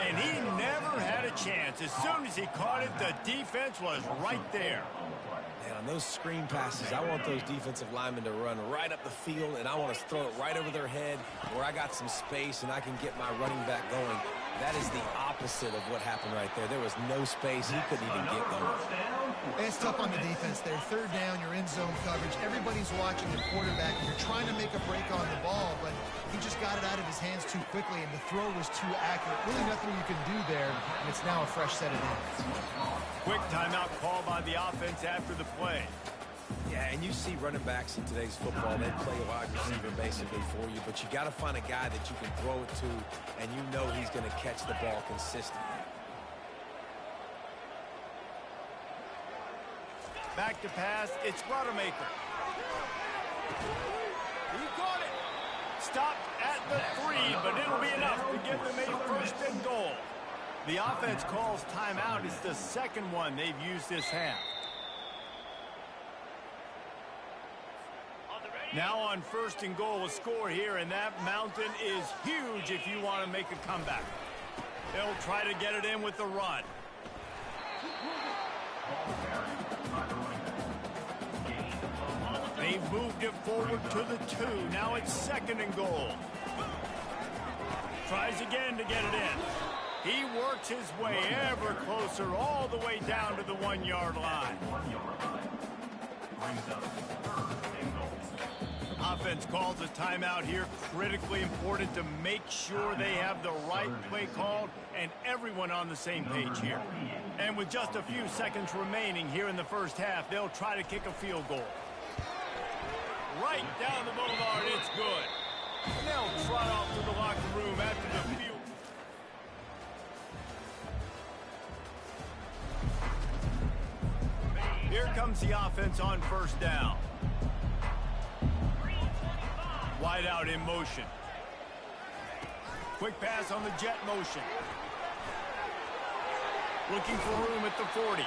And he never had a chance. As soon as he caught it, the defense was right there. And on those screen passes, I want those defensive linemen to run right up the field, and I want to throw it right over their head where I got some space and I can get my running back going. That is the opposite of what happened right there. There was no space. He couldn't even get going. It's tough on the defense there. Third down, you're in zone coverage. Everybody's watching the quarterback. You're trying to make a break on the ball, but he just got it out of his hands too quickly, and the throw was too accurate. Really nothing you can do there, and it's now a fresh set of downs. Quick timeout call by the offense after the play. Yeah, and you see running backs in today's football, they play a wide receiver basically for you, but you got to find a guy that you can throw it to, and you know he's going to catch the ball consistently. Back to pass, it's Rodemaker. He caught it. Stopped at the 3, but it'll be enough to give them a first and goal. The offense calls timeout. It's the second one they've used this half. Now on first and goal, a score here, and that mountain is huge if you want to make a comeback. They'll try to get it in with the run. They've moved it forward to the 2. Now it's second and goal. Tries again to get it in. He works his way ever closer all the way down to the 1-yard line. Offense calls a timeout here. Critically important to make sure they have the right play called and everyone on the same page here. And with just a few seconds remaining here in the first half, they'll try to kick a field goal. Right down the boulevard, it's good. And they'll trot off to the locker room after the field. Here comes the offense on first down. Wide out in motion. Quick pass on the jet motion. Looking for room at the 40.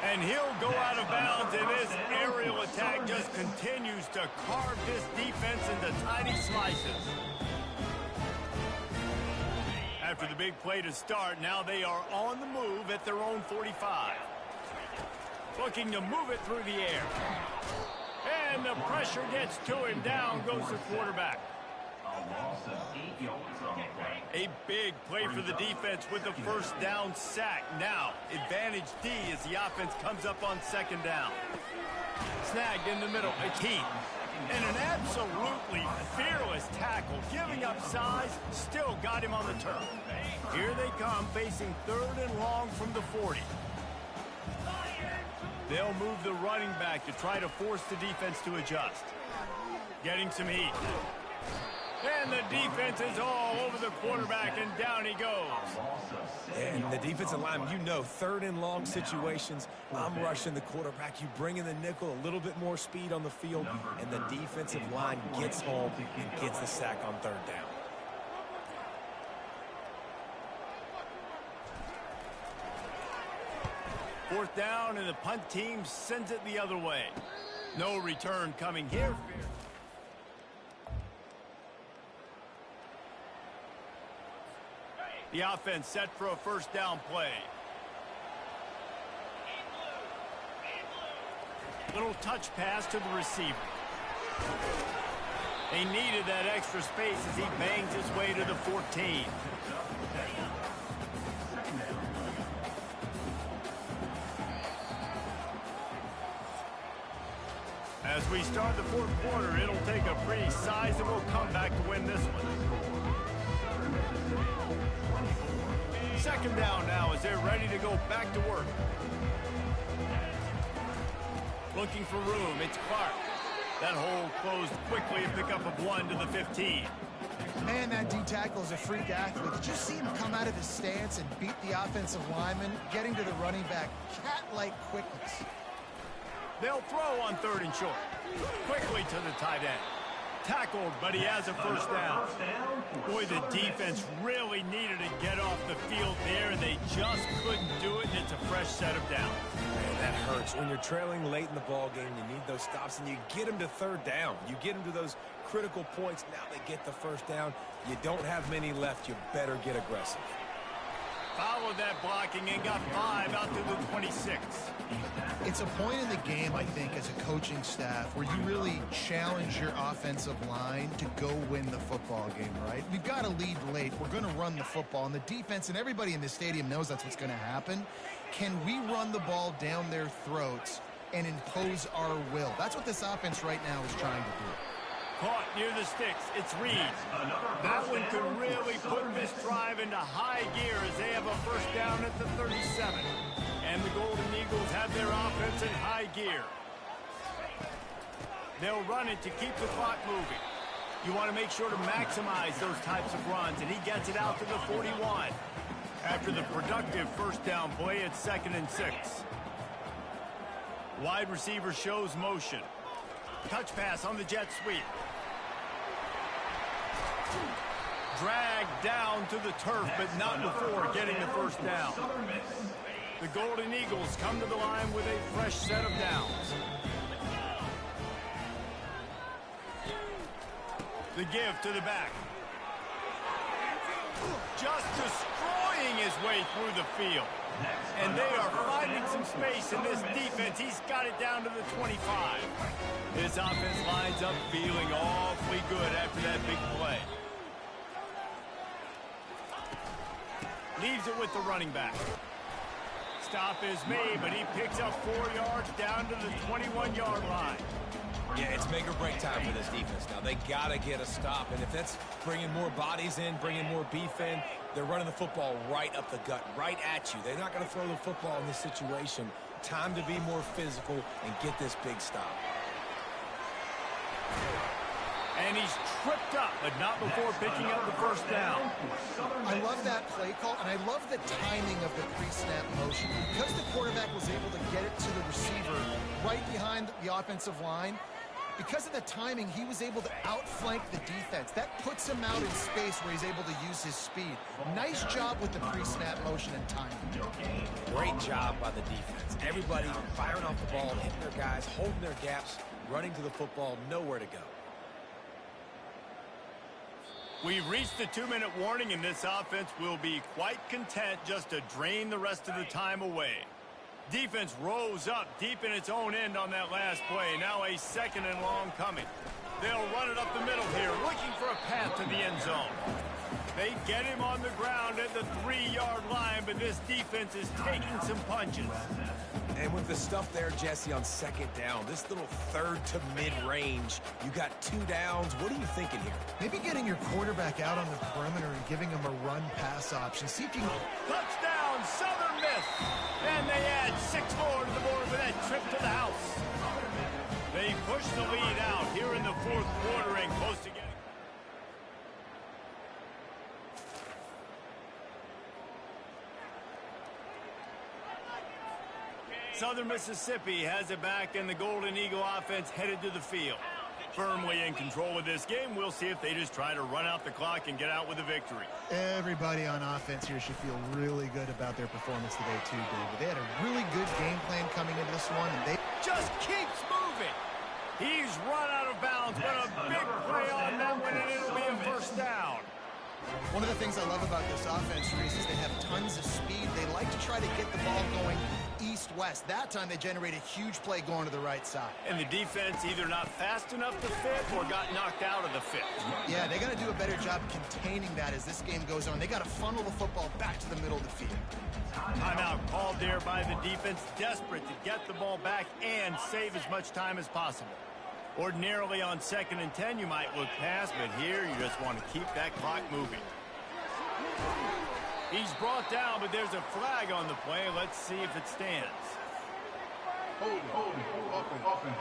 And he'll go out of bounds, and this aerial attack just continues to carve this defense into tiny slices. At After the big play to start, now they are on the move at their own 45. Looking to move it through the air. And the pressure gets to him. Down goes the quarterback. A big play for the defense with the first down sack. Now, advantage D as the offense comes up on second down. Snagged in the middle. Keith. And an absolutely fearless tackle. Giving up size, still got him on the turf. Here they come, facing 3rd and long from the 40. They'll move the running back to try to force the defense to adjust. Getting some heat. And the defense is all over the quarterback, and down he goes. And the defensive lineman, you know, 3rd and long situations, I'm rushing the quarterback. You bring in the nickel, a little bit more speed on the field, and the defensive line gets home and gets the sack on 3rd down. Fourth down, and the punt team sends it the other way. No return coming here. The offense set for a first down play. Little touch pass to the receiver. They needed that extra space as he bangs his way to the 14. As we start the fourth quarter, it'll take a pretty sizable comeback to win this one. Second down now as they're ready to go back to work. Looking for room, it's Clark. That hole closed quickly, a pickup of 1 to the 15. Man, that D-tackle is a freak athlete. Did you see him come out of his stance and beat the offensive lineman, getting to the running back? Cat-like quickness. They'll throw on 3rd and short. Quickly to the tight end. Tackled, but he has a first down. Boy, the defense really needed to get off the field there, and they just couldn't do it, and it's a fresh set of downs. Man, that hurts. When you're trailing late in the ball game, you need those stops, and you get them to 3rd down. You get them to those critical points. Now they get the first down. You don't have many left. You better get aggressive. Followed that blocking and got 5 out to the 26. It's a point in the game, I think, as a coaching staff where you really challenge your offensive line to go win the football game, right? We've got to lead late. We're going to run the football, and the defense and everybody in the stadium knows that's what's going to happen. Can we run the ball down their throats and impose our will? That's what this offense right now is trying to do. Caught near the sticks. It's Reed. That one could really put this drive into high gear as they have a first down at the 37. And the Golden Eagles have their offense in high gear. They'll run it to keep the clock moving. You want to make sure to maximize those types of runs, and he gets it out to the 41. After the productive first down play, it's 2nd and 6. Wide receiver shows motion. Touch pass on the jet sweep. Dragged down to the turf, but not before getting the first down. The Golden Eagles come to the line with a fresh set of downs. The give to the back. Just destroying his way through the field. And they are finding some space in this defense. He's got it down to the 25. This offense lines up feeling awfully good after that big play. Leaves it with the running back. Stop is made, but he picks up 4 yards down to the 21-yard line. Yeah, it's make or break time for this defense now. They got to get a stop, and if that's bringing more bodies in, bringing more beef in, they're running the football right up the gut, right at you. They're not going to throw the football in this situation. Time to be more physical and get this big stop. And he's tripped up, but not before picking up the first down. I love that play call, and I love the timing of the pre-snap motion. Because the quarterback was able to get it to the receiver right behind the offensive line, because of the timing, he was able to outflank the defense. That puts him out in space where he's able to use his speed. Nice job with the pre-snap motion and timing. Great job by the defense. Everybody firing off the ball, hitting their guys, holding their gaps, running to the football, nowhere to go. We've reached the 2-minute warning, and this offense will be quite content just to drain the rest of the time away. Defense rose up deep in its own end on that last play. Now a second and long coming. They'll run it up the middle here, looking for a path to the end zone. They get him on the ground at the 3-yard line, but this defense is taking some punches. And with the stuff there, Jesse, on second down, this little third to mid-range, you got 2 downs. What are you thinking here? Maybe getting your quarterback out on the perimeter and giving him a run-pass option. See if you can... Touchdown, Southern Miss! And they add 6 more to the board with that trip to the house. They push the lead out here in the fourth quarter and close to getting... Southern Mississippi has it back, and the Golden Eagle offense headed to the field. Firmly in control of this game. We'll see if they just try to run out the clock and get out with a victory. Everybody on offense here should feel really good about their performance today too, David. They had a really good game plan coming into this one, and they just keeps moving. He's run out of bounds, but a big play on that one, and it'll be a first down. One of the things I love about this offense, Reese, is they have tons of speed. They like to try to get the ball going east-west. That time they generate a huge play going to the right side. And the defense either not fast enough to fit or got knocked out of the fit. Yeah, they got to do a better job containing that as this game goes on. They got to funnel the football back to the middle of the field. Timeout called there by the defense, desperate to get the ball back and save as much time as possible. Ordinarily on 2nd and 10, you might look past, but here you just want to keep that clock moving. He's brought down, but there's a flag on the play. Let's see if it stands. Open.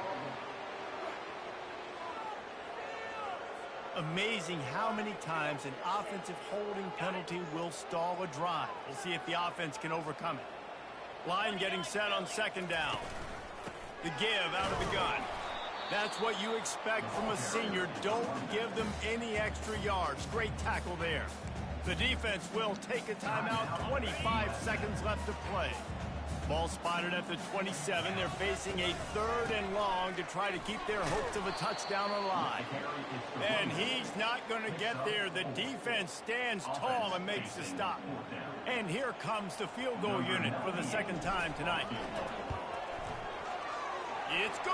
Amazing how many times an offensive holding penalty will stall a drive. We'll see if the offense can overcome it. Line getting set on 2nd down. The give out of the gun. That's what you expect from a senior. Don't give them any extra yards. Great tackle there. The defense will take a timeout. 25 seconds left to play. Ball spotted at the 27. They're facing a 3rd and long to try to keep their hopes of a touchdown alive. And he's not going to get there. The defense stands tall and makes the stop. And here comes the field goal unit for the 2nd time tonight. It's good.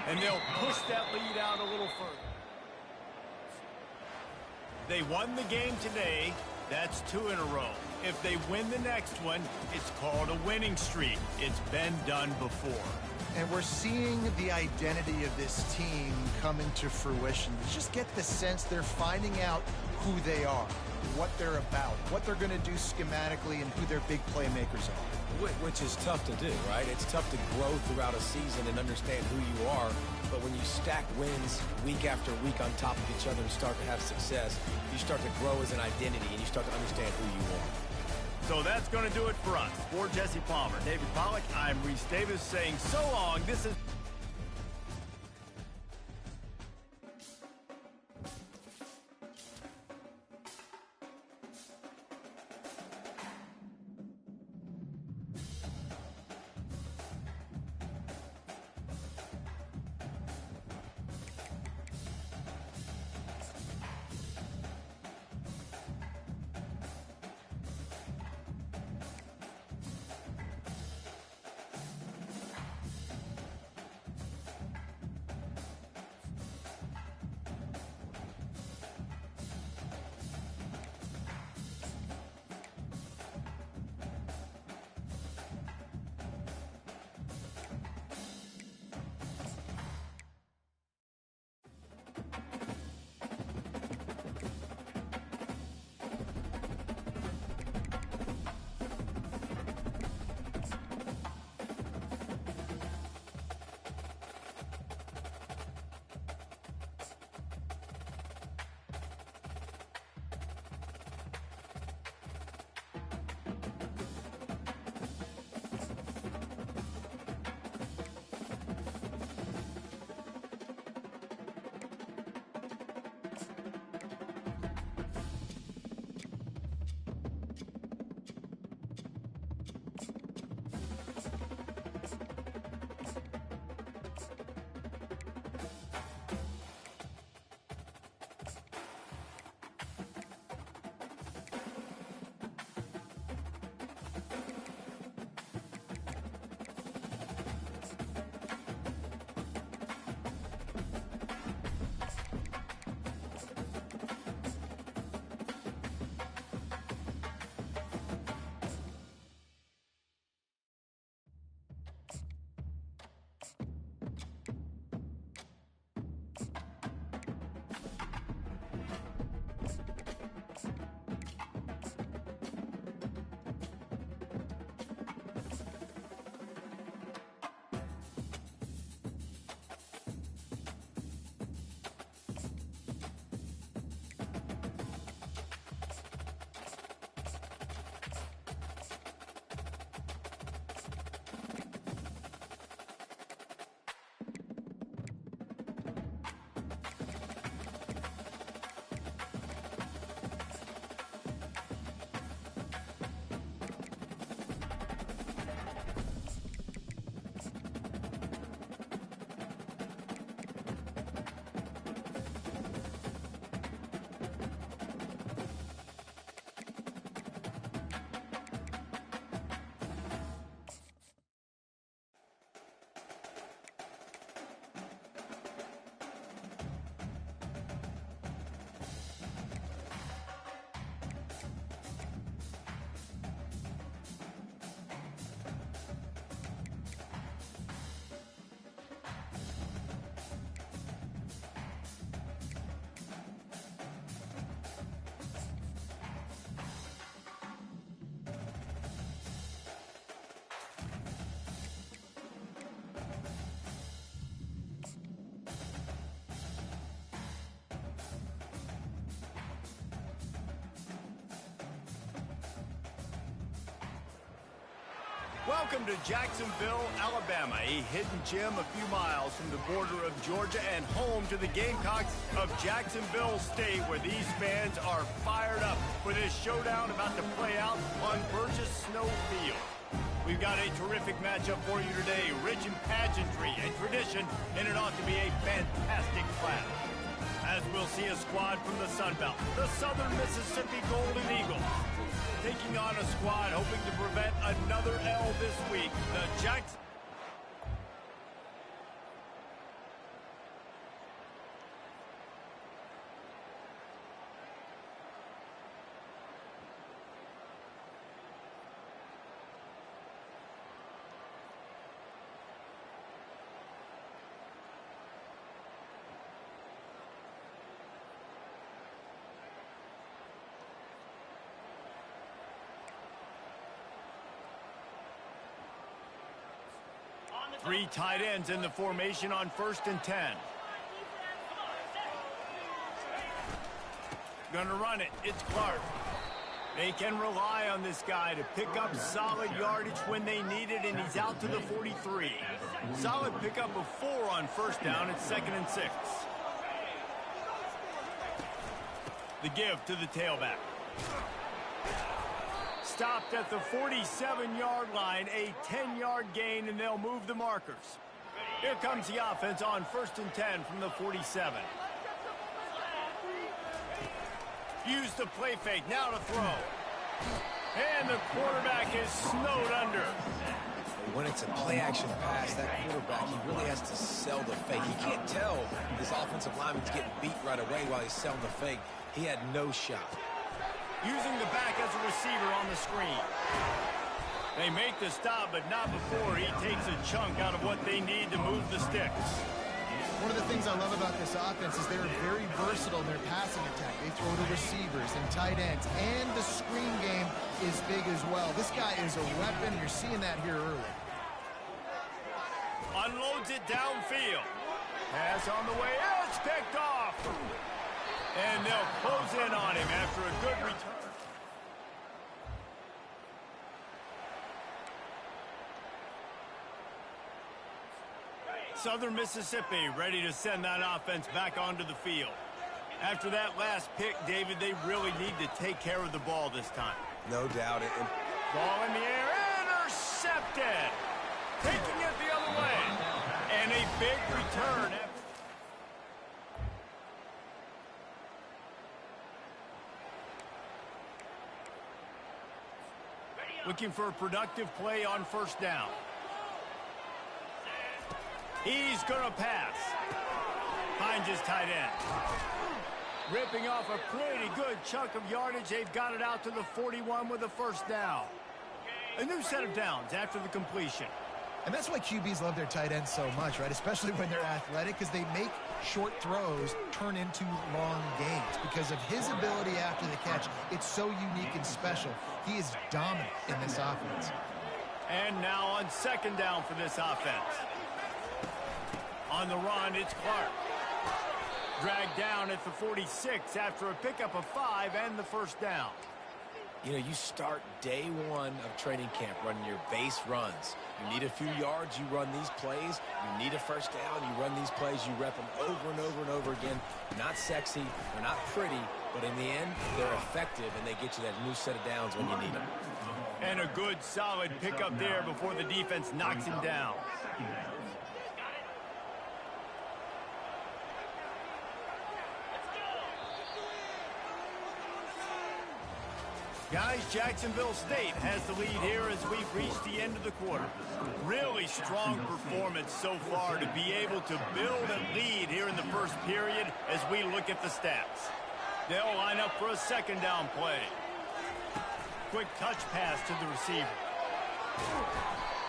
And they'll push that lead out a little further. They won the game today. That's 2 in a row. If they win the next one, it's called a winning streak. It's been done before. And we're seeing the identity of this team come into fruition. You just get the sense they're finding out who they are, what they're about, what they're going to do schematically, and who their big playmakers are. Which is tough to do, right? It's tough to grow throughout a season and understand who you are. But when you stack wins week after week on top of each other and start to have success, you start to grow as an identity and you start to understand who you are. So that's going to do it for us. For Jesse Palmer, David Pollack, I'm Reese Davis saying so long. This is... Welcome to Jacksonville, Alabama, a hidden gem a few miles from the border of Georgia and home to the Gamecocks of Jacksonville State, where these fans are fired up for this showdown about to play out on Burgess Snow Field. We've got a terrific matchup for you today, rich in pageantry and tradition, and it ought to be a fantastic clash. As we'll see a squad from the Sun Belt, the Southern Mississippi Golden Eagles, taking on a squad hoping to prevent another L this week, the Jackson. Three tight ends in the formation on 1st and 10. Gonna run it. It's Clark. They can rely on this guy to pick up solid yardage when they need it, and he's out to the 43. Solid pickup of 4 on 1st down. It's 2nd and 6. The give to the tailback. Stopped at the 47-yard line, a 10-yard gain, and they'll move the markers. Here comes the offense on 1st and 10 from the 47. Use the play fake, now to throw. And the quarterback is snowed under. When it's a play-action pass, that quarterback, he really has to sell the fake. He can't tell this offensive lineman's getting beat right away while he's selling the fake. He had no shot. Using the back as a receiver on the screen. They make the stop, but not before he takes a chunk out of what they need to move the sticks. One of the things I love about this offense is they're very versatile in their passing attack. They throw to receivers and tight ends, and the screen game is big as well. This guy is a weapon. You're seeing that here early. Unloads it downfield. Pass on the way. It's picked off. And they'll close in on him after a good return. Southern Mississippi ready to send that offense back onto the field. After that last pick, David, they really need to take care of the ball this time. No doubt. Ball in the air, intercepted. Taking it the other way. And a big return. Looking for a productive play on 1st down. He's going to pass. Finds his tight end. Ripping off a pretty good chunk of yardage. They've got it out to the 41 with a 1st down. A new set of downs after the completion. And that's why QBs love their tight ends so much, right? Especially when they're athletic, because they make short throws turn into long gains. Because of his ability after the catch, it's so unique and special. He is dominant in this offense. And now on 2nd down for this offense. On the run, it's Clark. Dragged down at the 46 after a pickup of 5 and the 1st down. You know, you start day 1 of training camp running your base runs. You need a few yards, you run these plays. You need a 1st down, you run these plays. You rep them over and over and over again. Not sexy, they're not pretty, but in the end, they're effective, and they get you that new set of downs when you need them. And a good, solid pickup there before the defense knocks him down. Guys, Jacksonville State has the lead here as we've reached the end of the quarter. Really strong performance so far to be able to build a lead here in the 1st period as we look at the stats. They'll line up for a 2nd down play. Quick touch pass to the receiver.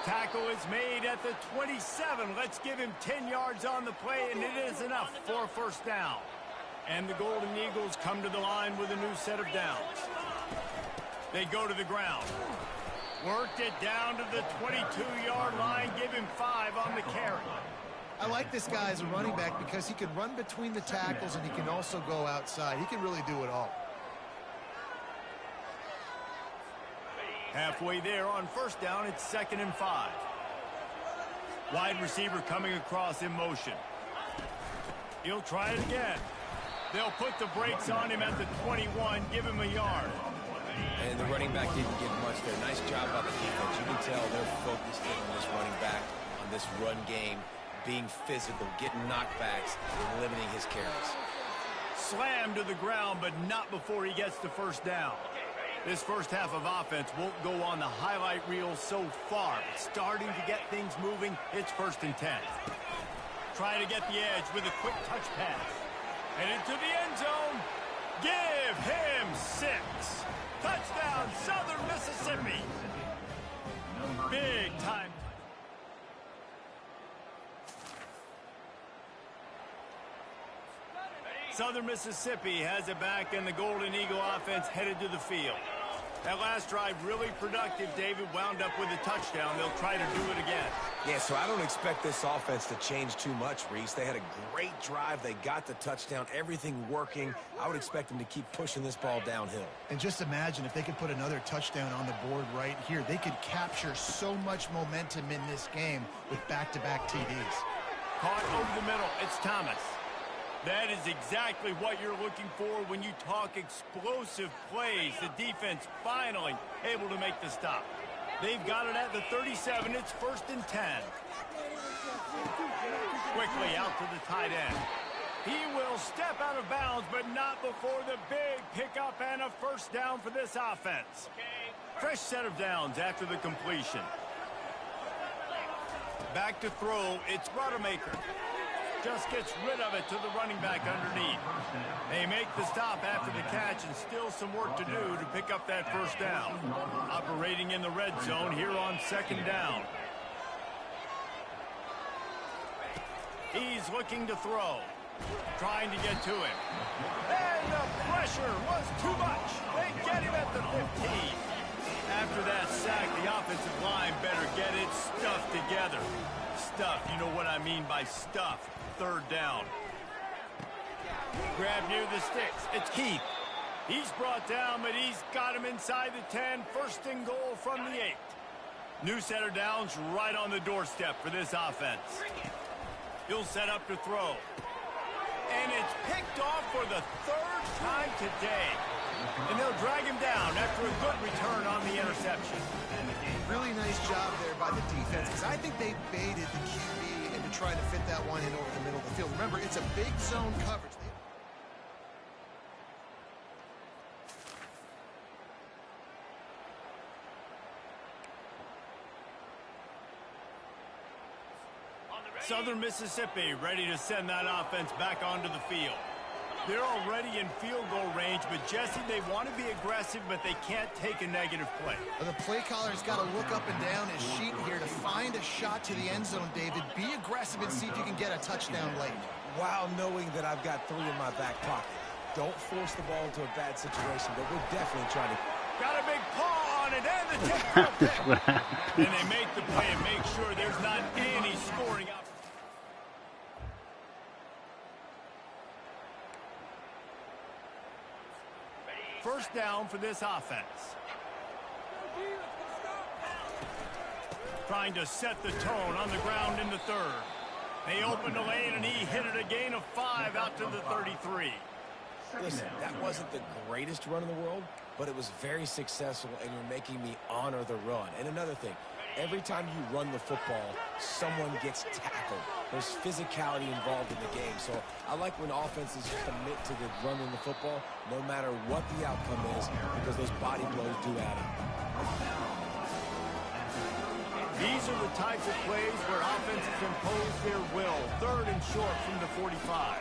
Tackle is made at the 27. Let's give him 10 yards on the play, and it is enough for a 1st down. And the Golden Eagles come to the line with a new set of downs. They go to the ground. Worked it down to the 22-yard line. Give him 5 on the carry. I like this guy as a running back because he can run between the tackles and he can also go outside. He can really do it all. Halfway there on first down, it's 2nd and 5. Wide receiver coming across in motion. He'll try it again. They'll put the brakes on him at the 21, give him a yard. And the running back didn't get much there. Nice job by the defense. You can tell they're focused in on this running back, on this run game, being physical, getting knockbacks, and limiting his carries. Slammed to the ground, but not before he gets to first down. This first half of offense won't go on the highlight reel so far, but starting to get things moving, it's 1st and 10. Try to get the edge with a quick touch pass. And into the end zone. Give him 6. Touchdown, Southern Mississippi. Big time. Southern Mississippi has it back, and the Golden Eagle offense headed to the field. That last drive really productive. David wound up with a touchdown. They'll try to do it again. Yeah, so I don't expect this offense to change too much, Reese. They had a great drive. They got the touchdown. Everything working. I would expect them to keep pushing this ball downhill. And just imagine if they could put another touchdown on the board right here. They could capture so much momentum in this game with back-to-back TDs. Caught over the middle. It's Thomas. That is exactly what you're looking for when you talk explosive plays. The defense finally able to make the stop. They've got it at the 37. It's 1st and 10. Quickly out to the tight end. He will step out of bounds, but not before the big pickup and a first down for this offense. Fresh set of downs after the completion. Back to throw. It's Rodemaker. Just gets rid of it to the running back underneath. They make the stop after the catch, and still some work to do to pick up that first down. Operating in the red zone here on 2nd down. He's looking to throw. Trying to get to him. And the pressure was too much. They get him at the 15. After that sack, the offensive line better get its stuff together. Stuff, you know what I mean by stuff. 3rd down. Grab near the sticks. It's Keith. He's brought down, but he's got him inside the 10. 1st and goal from the 8. New set of downs right on the doorstep for this offense. He'll set up to throw. And it's picked off for the 3rd time today. And they'll drag him down after a good return on the interception. Really nice job there by the defense, because I think they baited the QB into trying to fit that one in over the middle of the field. Remember, it's a big zone coverage. Southern Mississippi ready to send that offense back onto the field. They're already in field goal range, but Jesse, they want to be aggressive, but they can't take a negative play. Well, the play caller's got to look up and down his sheet here to find a shot to the end zone, David. Be aggressive and see if you can get a touchdown late. While knowing that I've got 3 in my back pocket. Don't force the ball into a bad situation, but we're definitely trying to... Got a big paw on it, and the pick. And they make the play and make sure there's not any scoring up. First down for this offense. Trying to set the tone on the ground in the 3rd. They opened the lane, and he hit it a gain of 5 out to the 33. Listen, that wasn't the greatest run in the world, but it was very successful, and you're making me honor the run. And another thing, every time you run the football, someone gets tackled. There's physicality involved in the game. So I like when offenses commit to the running the football, no matter what the outcome is, because those body blows do add up. These are the types of plays where offenses impose their will. 3rd and short from the 45.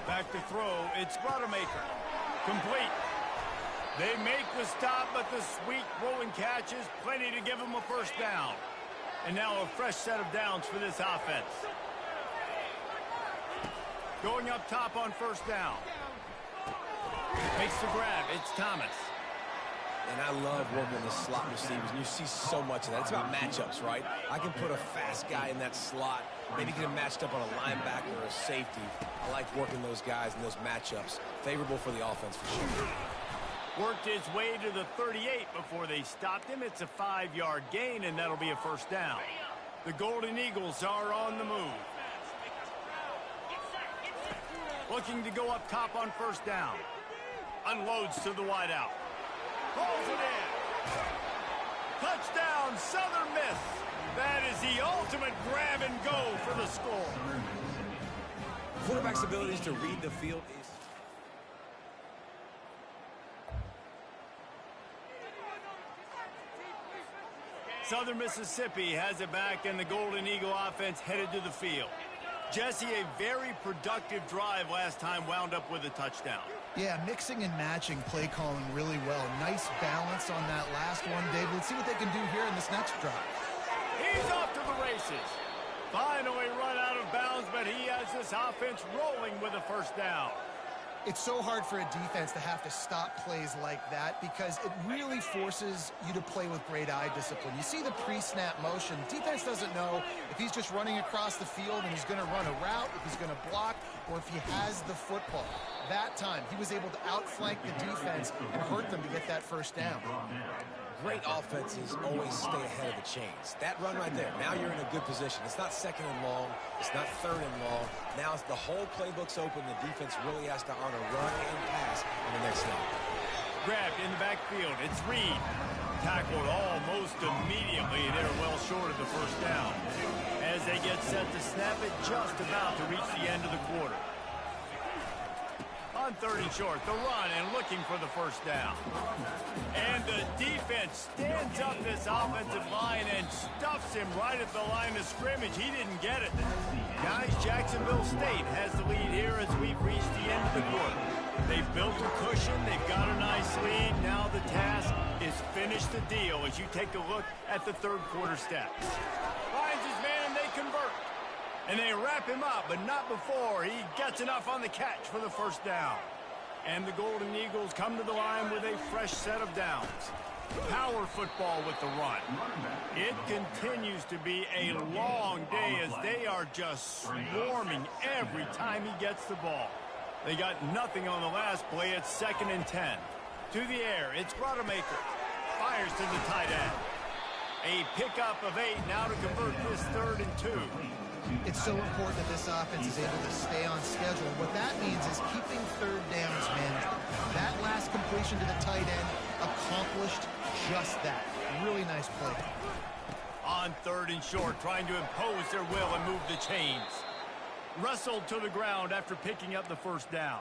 Back to throw, it's Rodemaker. Complete. They make the stop, but the sweet rolling catch is plenty to give them a first down. And now a fresh set of downs for this offense. Going up top on first down. Makes the grab. It's Thomas. And I love working the slot receivers, and you see so much of that. It's about matchups, right? I can put a fast guy in that slot, maybe get him matched up on a linebacker or a safety. I like working those guys in those matchups. Favorable for the offense for sure. Worked his way to the 38 before they stopped him. It's a 5-yard gain, and that'll be a first down. The Golden Eagles are on the move. Looking to go up top on first down. Unloads to the wideout. Rolls it in. Touchdown, Southern Miss. That is the ultimate grab and go for the score. Quarterback's abilities to read the field is... Southern Mississippi has it back, and the Golden Eagle offense headed to the field. Jesse, a very productive drive last time wound up with a touchdown. Yeah, mixing and matching play calling really well. Nice balance on that last one, Dave. Let's see what they can do here in this next drive. He's off to the races. Finally run out of bounds, but he has this offense rolling with a first down. It's so hard for a defense to have to stop plays like that because it really forces you to play with great eye discipline. You see the pre-snap motion. Defense doesn't know if he's just running across the field and he's going to run a route, if he's going to block, or if he has the football. That time, he was able to outflank the defense and hurt them to get that first down. Great offenses always stay ahead of the chains. That run right there, now you're in a good position. It's not second and long. It's not third and long. Now the whole playbook's open. The defense really has to honor run and pass on the next snap. Grabbed in the backfield. It's Reed. Tackled almost immediately. They're well short of the first down. As they get set to snap it, just about to reach the end of the quarter. On third and short, the run and looking for the first down. And the defense stands up this offensive line and stuffs him right at the line of scrimmage. He didn't get it. Guys, Jacksonville State has the lead here as we've reached the end of the quarter. They've built a cushion. They've got a nice lead. Now the task is finish the deal as you take a look at the third quarter stats. Finds his man and they convert. And they wrap him up, but not before he gets enough on the catch for the first down. And the Golden Eagles come to the line with a fresh set of downs. Power football with the run. It continues to be a long day as they are just swarming every time he gets the ball. They got nothing on the last play. It's 2nd and 10. To the air, it's Rodemaker. Fires to the tight end. A pickup of 8 now to convert this 3rd and 2. It's so important that this offense is able to stay on schedule. And what that means is keeping third downs manageable. That last completion to the tight end accomplished just that. Really nice play. On 3rd and short, trying to impose their will and move the chains. Wrestled to the ground after picking up the first down.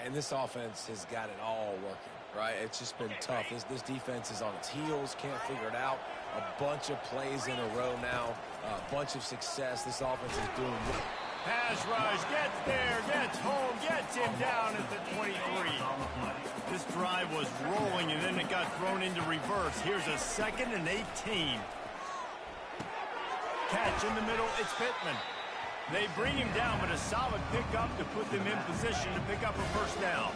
And this offense has got it all working, right? It's just been tough. This defense is on its heels, can't figure it out. A bunch of plays in a row now, a bunch of success. This offense is doing well. Pass rush, gets there, gets home, gets him down at the 23. This drive was rolling, and then it got thrown into reverse. Here's a 2nd and 18. Catch in the middle, it's Pittman. They bring him down, but a solid pickup to put them in position to pick up a first down.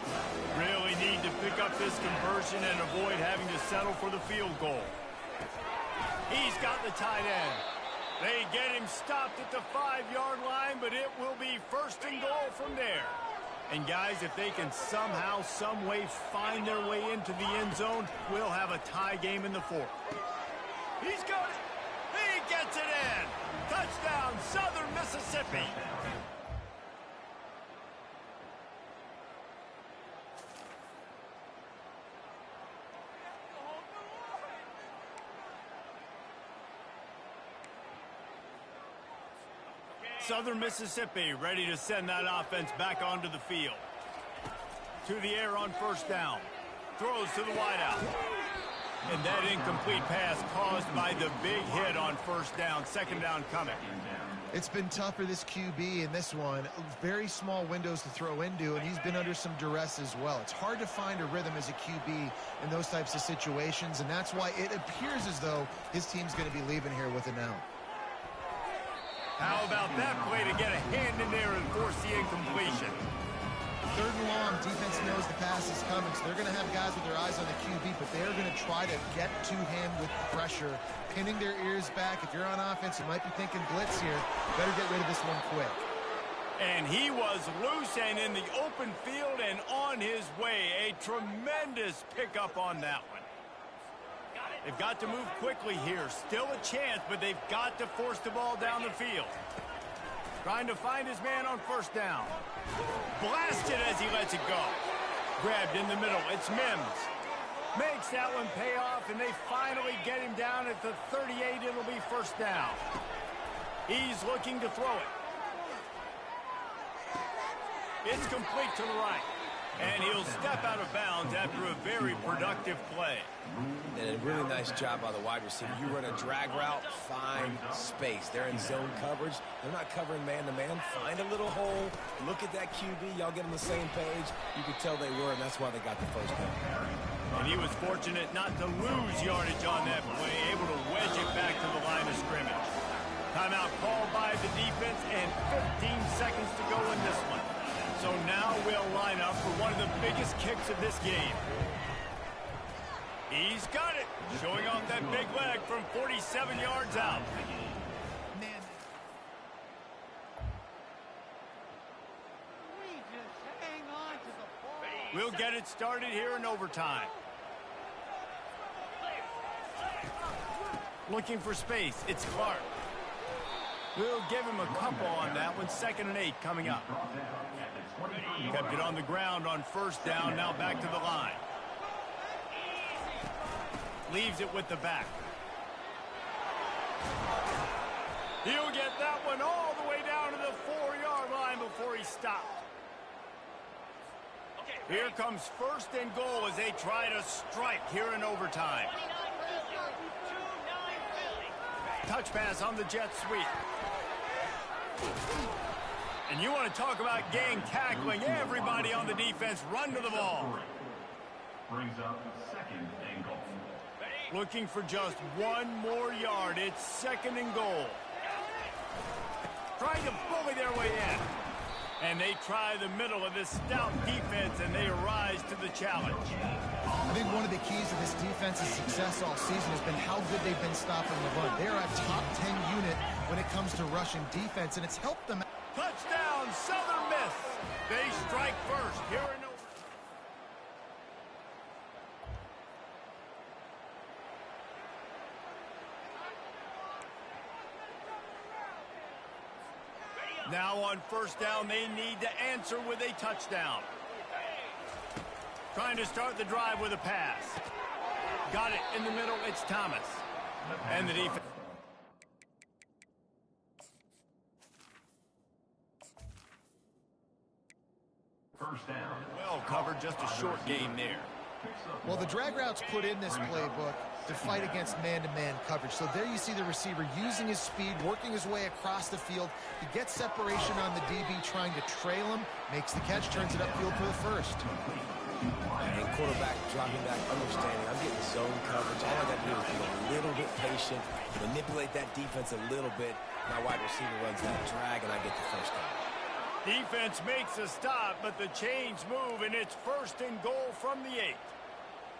Really need to pick up this conversion and avoid having to settle for the field goal. He's got the tight end. They get him stopped at the 5-yard line, but it will be 1st and goal from there. And guys, if they can somehow, some way find their way into the end zone, we'll have a tie game in the 4th. He's got it. He gets it in. Touchdown, Southern Mississippi. Southern Mississippi ready to send that offense back onto the field. To the air on first down. Throws to the wideout. And that incomplete pass caused by the big hit on first down. 2nd down coming. It's been tough for this QB in this one. Very small windows to throw into, and he's been under some duress as well. It's hard to find a rhythm as a QB in those types of situations, and that's why it appears as though his team's going to be leaving here with an out. How about that play to get a hand in there and force the incompletion? 3rd and long, defense knows the pass is coming, so they're going to have guys with their eyes on the QB, but they're going to try to get to him with pressure, pinning their ears back. If you're on offense, you might be thinking blitz here. Better get rid of this one quick. And he was loose and in the open field and on his way. A tremendous pickup on that one. They've got to move quickly here. Still a chance, but they've got to force the ball down the field. Trying to find his man on first down. Blasted as he lets it go. Grabbed in the middle. It's Mims. Makes that one pay off, and they finally get him down at the 38. It'll be first down. He's looking to throw it. It's complete to the right. And he'll step out of bounds after a very productive play. And a really nice job by the wide receiver. You run a drag route, find space. They're in zone coverage. They're not covering man-to-man. Find a little hole. Look at that QB. Y'all get on the same page. You could tell they were, and that's why they got the first down. And he was fortunate not to lose yardage on that play, able to wedge it back to the line of scrimmage. Timeout called by the defense, and 15 seconds to go in this one. So now we'll line up for one of the biggest kicks of this game. He's got it, showing off that big leg from 47 yards out. We'll get it started here in overtime. Looking for space, it's Clark. We'll give him a couple on that one. 2nd and 8 coming up. Kept it on the ground on first down, now back to the line. Leaves it with the back. He'll get that one all the way down to the 4-yard line before he stopped. Here comes 1st and goal as they try to strike here in overtime. Touch pass on the jet sweep. And you want to talk about gang tackling. Everybody on the defense run to the ball. Brings up 2nd and goal. Looking for just one more yard. It's 2nd and goal. Trying to bully their way in. And they try the middle of this stout defense, and they rise to the challenge. I think one of the keys to this defense's success all season has been how good they've been stopping the run. They're a top 10 unit when it comes to rushing defense, and it's helped them. Touchdown, Southern Miss. They strike first here in overtime. Now on first down, they need to answer with a touchdown. Trying to start the drive with a pass. Got it in the middle. It's Thomas. And the defense. First down. Well covered, just a short gain there. Well, the drag routes put in this playbook to fight against man-to-man coverage. So there you see the receiver using his speed, working his way across the field. He gets separation on the DB, trying to trail him, makes the catch, turns it upfield for the first. And quarterback dropping back, understanding, I'm getting zone coverage. All I got to do is be a little bit patient, manipulate that defense a little bit. My wide receiver runs that drag, and I get the first down. Defense makes a stop, but the chains move, and it's 1st and goal from the 8.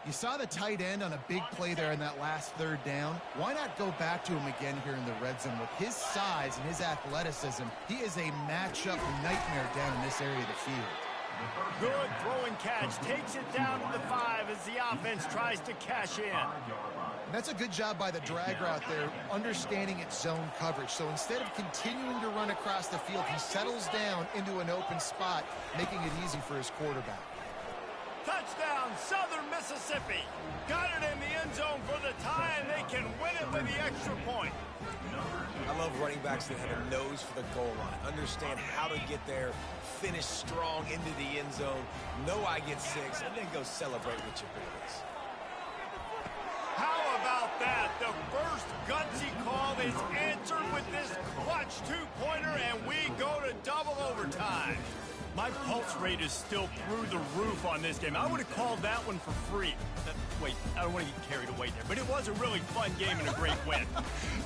You saw the tight end on a big play there in that last 3rd down. Why not go back to him again here in the red zone? With his size and his athleticism, he is a matchup nightmare down in this area of the field. Good throwing catch. Takes it down to the 5 as the offense tries to cash in. And that's a good job by the drag route there, understanding its zone coverage. So instead of continuing to run across the field, he settles down into an open spot, making it easy for his quarterback. Touchdown, Southern Mississippi. Got it in the end zone for the tie, and they can win it with the extra point. I love running backs that have a nose for the goal line. Understand how to get there, finish strong into the end zone, know I get 6, and then go celebrate with your boys. How about that? The first gutsy call is answered with this clutch 2-pointer, and we go to double overtime. My pulse rate is still through the roof on this game. I would have called that one for free. Wait, I don't want to get carried away there, but it was a really fun game and a great win.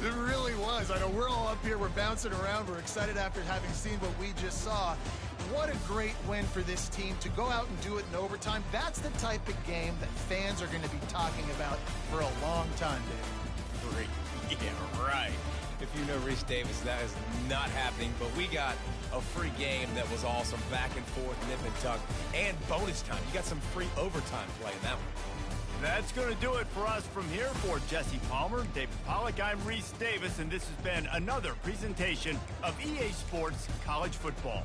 It really was. I know we're all up here, we're bouncing around, we're excited after having seen what we just saw. What a great win for this team to go out and do it in overtime. That's the type of game that fans are going to be talking about for a long time, Dave. Great. Yeah, right. if you know Reese Davis, that is not happening. But we got a free game that was awesome. Back and forth, nip and tuck, and bonus time. You got some free overtime play in that one. That's going to do it for us from here. For Jesse Palmer, David Pollack, I'm Reese Davis, and this has been another presentation of EA Sports College Football.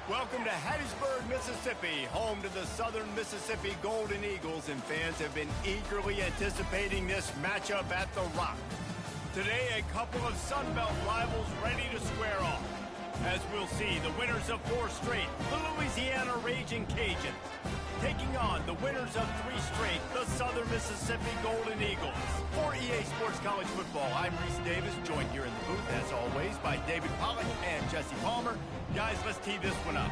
Welcome to Hattiesburg, Mississippi, home to the Southern Mississippi Golden Eagles, and fans have been eagerly anticipating this matchup at the Rock. Today, a couple of Sun Belt rivals ready to square off. As we'll see, the winners of 4 straight, the Louisiana Raging Cajuns, taking on the winners of 3 straight, the Southern Mississippi Golden Eagles. For EA Sports College Football, I'm Reese Davis, joined here in the booth, as always, by David Pollack and Jesse Palmer. Guys, let's tee this one up.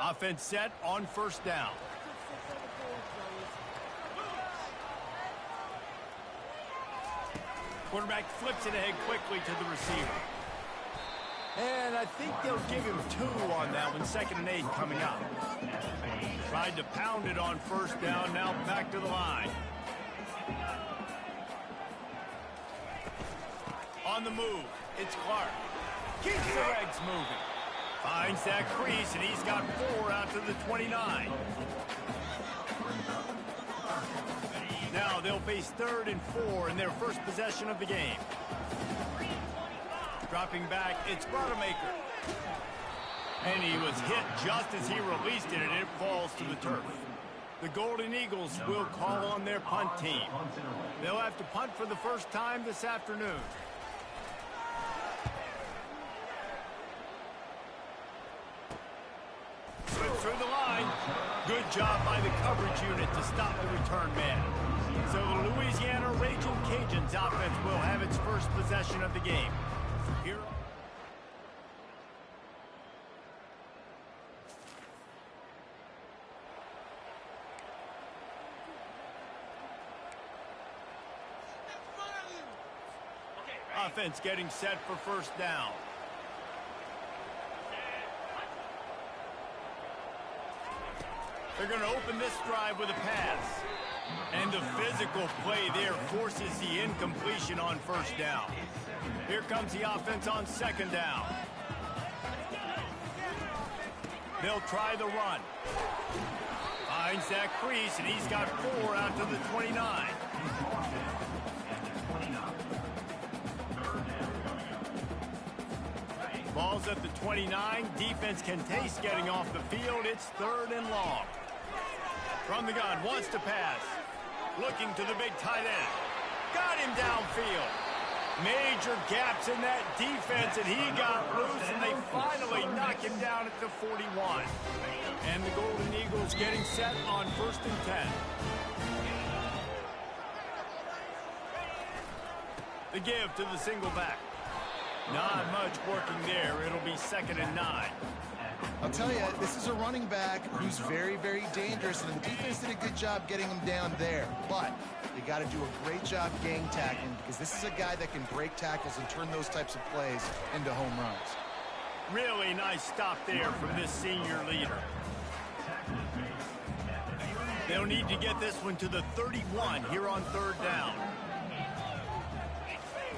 Offense set on first down. Quarterback flips it ahead quickly to the receiver. And I think they'll give him 2 on that one. 2nd and 8 coming up. Tried to pound it on 1st down. Now back to the line. On the move, it's Clark. Keeps the legs moving. Finds that crease, and he's got 4 out to the 29. Now they'll face 3rd and 4 in their first possession of the game. Dropping back, it's Rodemaker. And he was hit just as he released it, and it falls to the turf. The Golden Eagles will call on their punt team. They'll have to punt for the first time this afternoon. Slip through the line. Good job by the coverage unit to stop the return man. So the Louisiana Raging Cajuns offense will have its first possession of the game. Here. Offense getting set for 1st down. They're going to open this drive with a pass. And the physical play there forces the incompletion on 1st down. Here comes the offense on 2nd down. They'll try the run. Finds that crease, and he's got 4 out to the 29. Ball's at the 29. Defense can taste getting off the field. It's 3rd and long. From the gun, wants to pass. Looking to the big tight end. Got him downfield. Major gaps in that defense, and he got loose, and they finally knock him down at the 41. And the Golden Eagles getting set on 1st and 10. The give to the single back. Not much working there. It'll be 2nd and 9. I'll tell you, this is a running back who's very, very dangerous, and the defense did a good job getting him down there. But you got to do a great job gang tackling, because this is a guy that can break tackles and turn those types of plays into home runs. Really nice stop there from this senior leader. They'll need to get this one to the 31 here on 3rd down.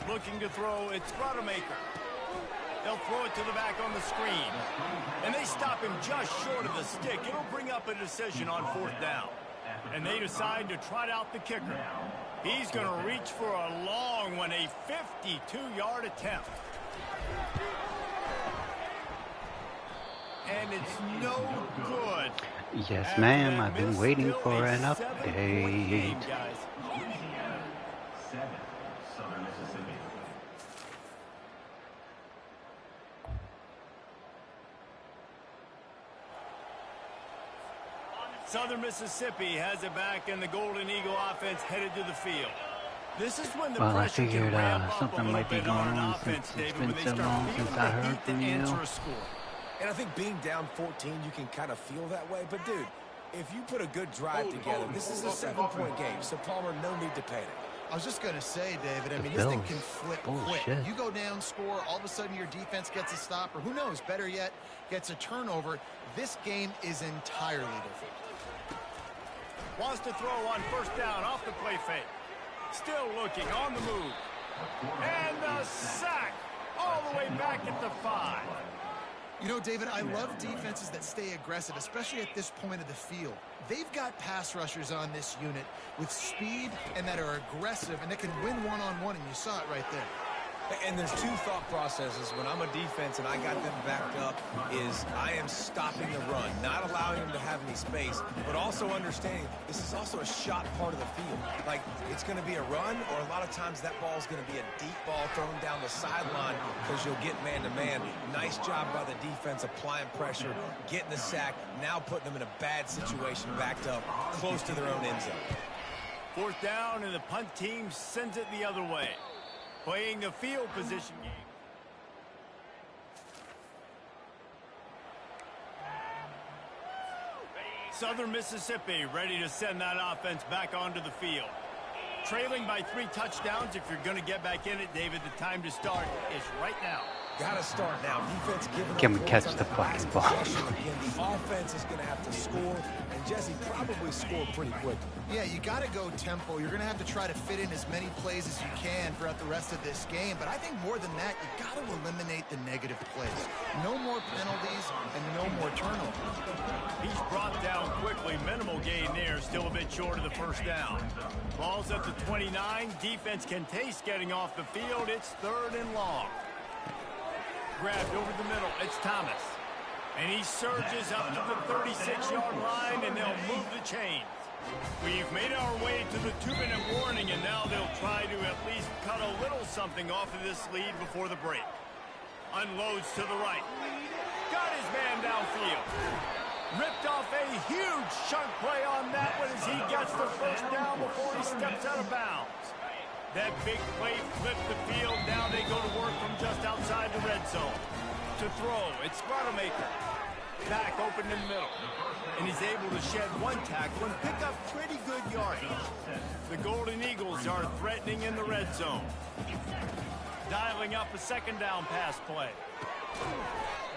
Looking to throw, it's Rodemaker. They'll throw it to the back on the screen. And they stop him just short of the stick. It'll bring up a decision on 4th down. And they decide to trot out the kicker. He's going to reach for a long one, a 52-yard attempt. And it's no good. Yes, ma'am. I've been waiting for an update. Southern Mississippi has it back, and the Golden Eagle offense headed to the field. This is when the Well, I pressure can figured ramp up something a might be bit going on an on offense, since it's David, been when they so start long feeling since I the heard heat from to you. answer a score. And I think being down 14, you can kind of feel that way. But, dude, if you put a good drive together, this is a 7-point game. So, Palmer, no need to panic. I was just going to say, David, I mean, this thing can flip quick. You go down, score, all of a sudden your defense gets a stop, or who knows, better yet, gets a turnover. This game is entirely different. Wants to throw on 1st down off the play fake. Still looking on the move. And the sack all the way back at the 5. You know, David, I love defenses that stay aggressive, especially at this point of the field. They've got pass rushers on this unit with speed and that are aggressive and that can win one-on-one, and you saw it right there. And there's 2 thought processes when I'm a defense and I got them backed up is I am stopping the run, not allowing them to have any space, but also understanding this is also a shot part of the field. Like, it's going to be a run, or a lot of times that ball is going to be a deep ball thrown down the sideline because you'll get man-to-man. Nice job by the defense applying pressure, getting the sack, now putting them in a bad situation backed up close to their own end zone. 4th down, and the punt team sends it the other way. Playing the field position game. Southern Mississippi ready to send that offense back onto the field. Trailing by 3 touchdowns. If you're going to get back in it, David, the time to start is right now. Got to start now. Defense giving Can we up catch points the on fucking ball? possession. Again, the offense is going to have to score, and Jesse probably score pretty quickly. Yeah, you got to go tempo. You're going to have to try to fit in as many plays as you can throughout the rest of this game. But I think more than that, you got to eliminate the negative plays. No more penalties and no more turnovers. He's brought down quickly. Minimal gain there. Still a bit short of the first down. Ball's at the 29. Defense can taste getting off the field. It's 3rd and long. Grabbed over the middle. It's Thomas. And he surges up to the 36-yard line, and they'll move the chains. We've made our way to the 2-minute warning, and now they'll try to at least cut a little something off of this lead before the break. Unloads to the right. Got his man downfield. Ripped off a huge chunk play on that one as he gets the first down before he steps out of bounds. That big play flipped the field. Now they go to work from just outside the red zone. To throw, it's Rodemaker. Back open in the middle. And he's able to shed 1 tackle and pick up pretty good yardage. The Golden Eagles are threatening in the red zone. Dialing up a 2nd down pass play.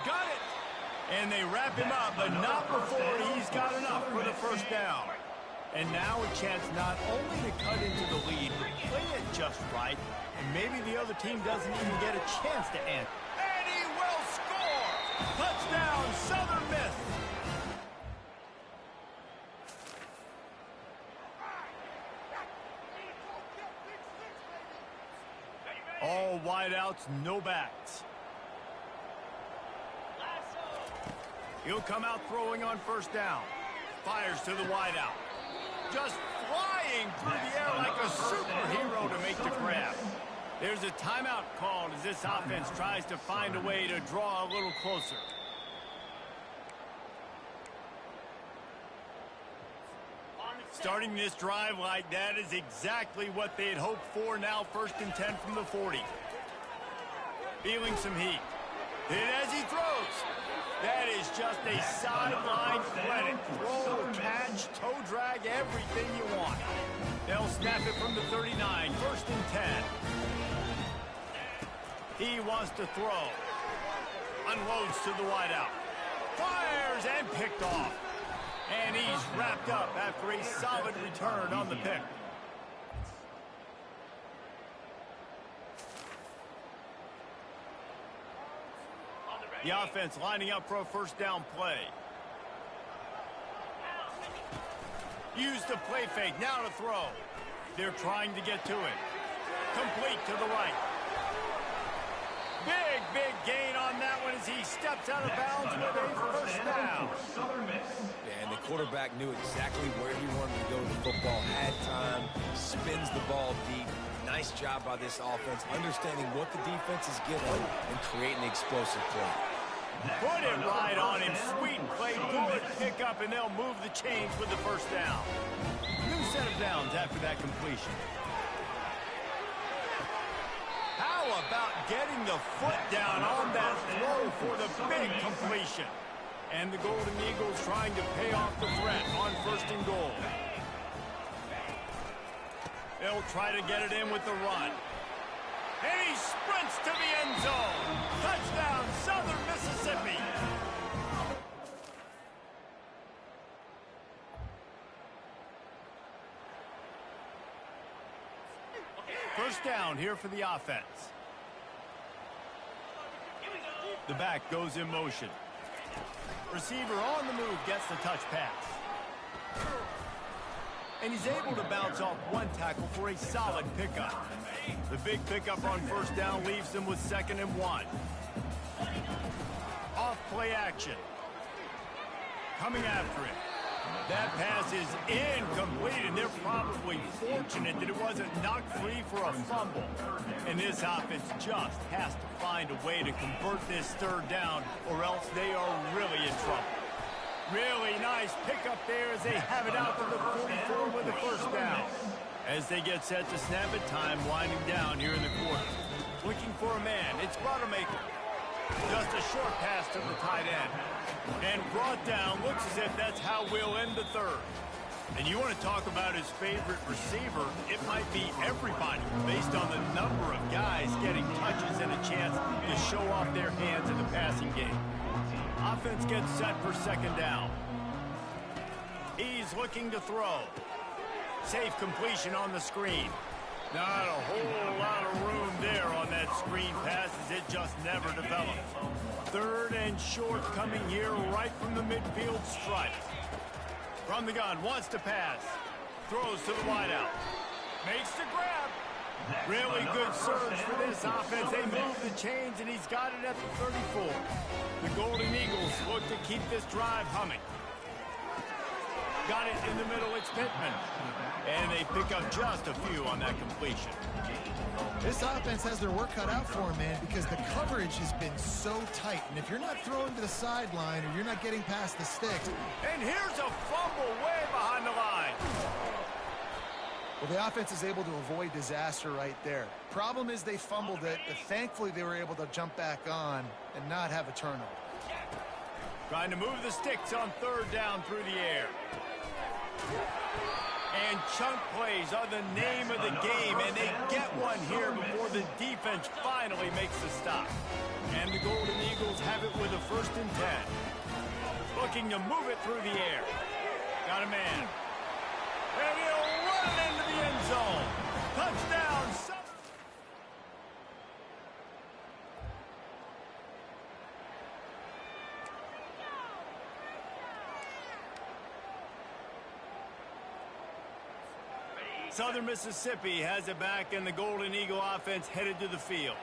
Got it! And they wrap him up, but not before he's got enough for the first down. And now a chance not only to cut into the lead, but play it just right, and maybe the other team doesn't even get a chance to answer. And he will score! Touchdown, Southern Miss! All wideouts, no backs. He'll come out throwing on first down. Fires to the wideout. Just flying through the air like a superhero to make the grab. There's a timeout called as this offense tries to find a way to draw a little closer. Starting this drive like that is exactly what they'd hoped for. Now 1st and 10 from the 40. Feeling some heat. Hit as he throws. That is just a sideline credit. Throw, catch, toe drag, everything you want. They'll snap it from the 39. 1st and 10. He wants to throw. Unloads to the wideout. Fires and picked off. And he's wrapped up after a solid return on the pick. The offense lining up for a first down play. Use the play fake. Now to throw. They're trying to get to it. Complete to the right. Big gain on that one as he steps out of bounds with a first down. Yeah, and the quarterback knew exactly where he wanted to go with the football. Had time, spins the ball deep. Nice job by this offense, understanding what the defense is giving and creating explosive play. Put it right on him. Sweet play, good pickup, and they'll move the chains with the first down. New set of downs after that completion. How about getting the foot down on that throw for the big completion? And the Golden Eagles trying to pay off the threat on 1st and goal. They'll try to get it in with the run. And he sprints to the end zone. Touchdown, Southern Mississippi. First down here for the offense. The back goes in motion. Receiver on the move gets the touch pass. And he's able to bounce off 1 tackle for a solid pickup. The big pickup on first down leaves them with 2nd and 1. Off play action. Coming after it. That pass is incomplete, and they're probably fortunate that it wasn't knocked free for a fumble. And this offense just has to find a way to convert this 3rd down, or else they are really in trouble. Really nice pickup there as they have it out to the 44 with the first down. As they get set to snap it, time winding down here in the quarter. Looking for a man, it's Rodemaker. Just a short pass to the tight end. And brought down, looks as if that's how we'll end the 3rd. And you want to talk about his favorite receiver, it might be everybody based on the number of guys getting touches and a chance to show off their hands in the passing game. Offense gets set for second down. He's looking to throw. Safe completion on the screen. Not a whole lot of room there on that screen pass as it just never developed. Third and short coming here right from the midfield stripe. From the gun, wants to pass. Throws to the wideout. Makes the grab. Really good surge for this offense. They move the chains, and he's got it at the 34. The Golden Eagles look to keep this drive humming. Got it in the middle, it's Pittman. And they pick up just a few on that completion. This offense has their work cut out for them, man, because the coverage has been so tight. And if you're not throwing to the sideline or you're not getting past the sticks. And here's a fumble way behind the line. Well, the offense is able to avoid disaster right there. Problem is they fumbled it, but thankfully they were able to jump back on and not have a turnover. Trying to move the sticks on third down through the air. And chunk plays are the name of the game, and they get one here before the defense finally makes the stop. And the Golden Eagles have it with a 1st and 10. Looking to move it through the air. Got a man. And he'll run it into the end zone. Touchdown. Southern Mississippi has it back, and the Golden Eagle offense headed to the field.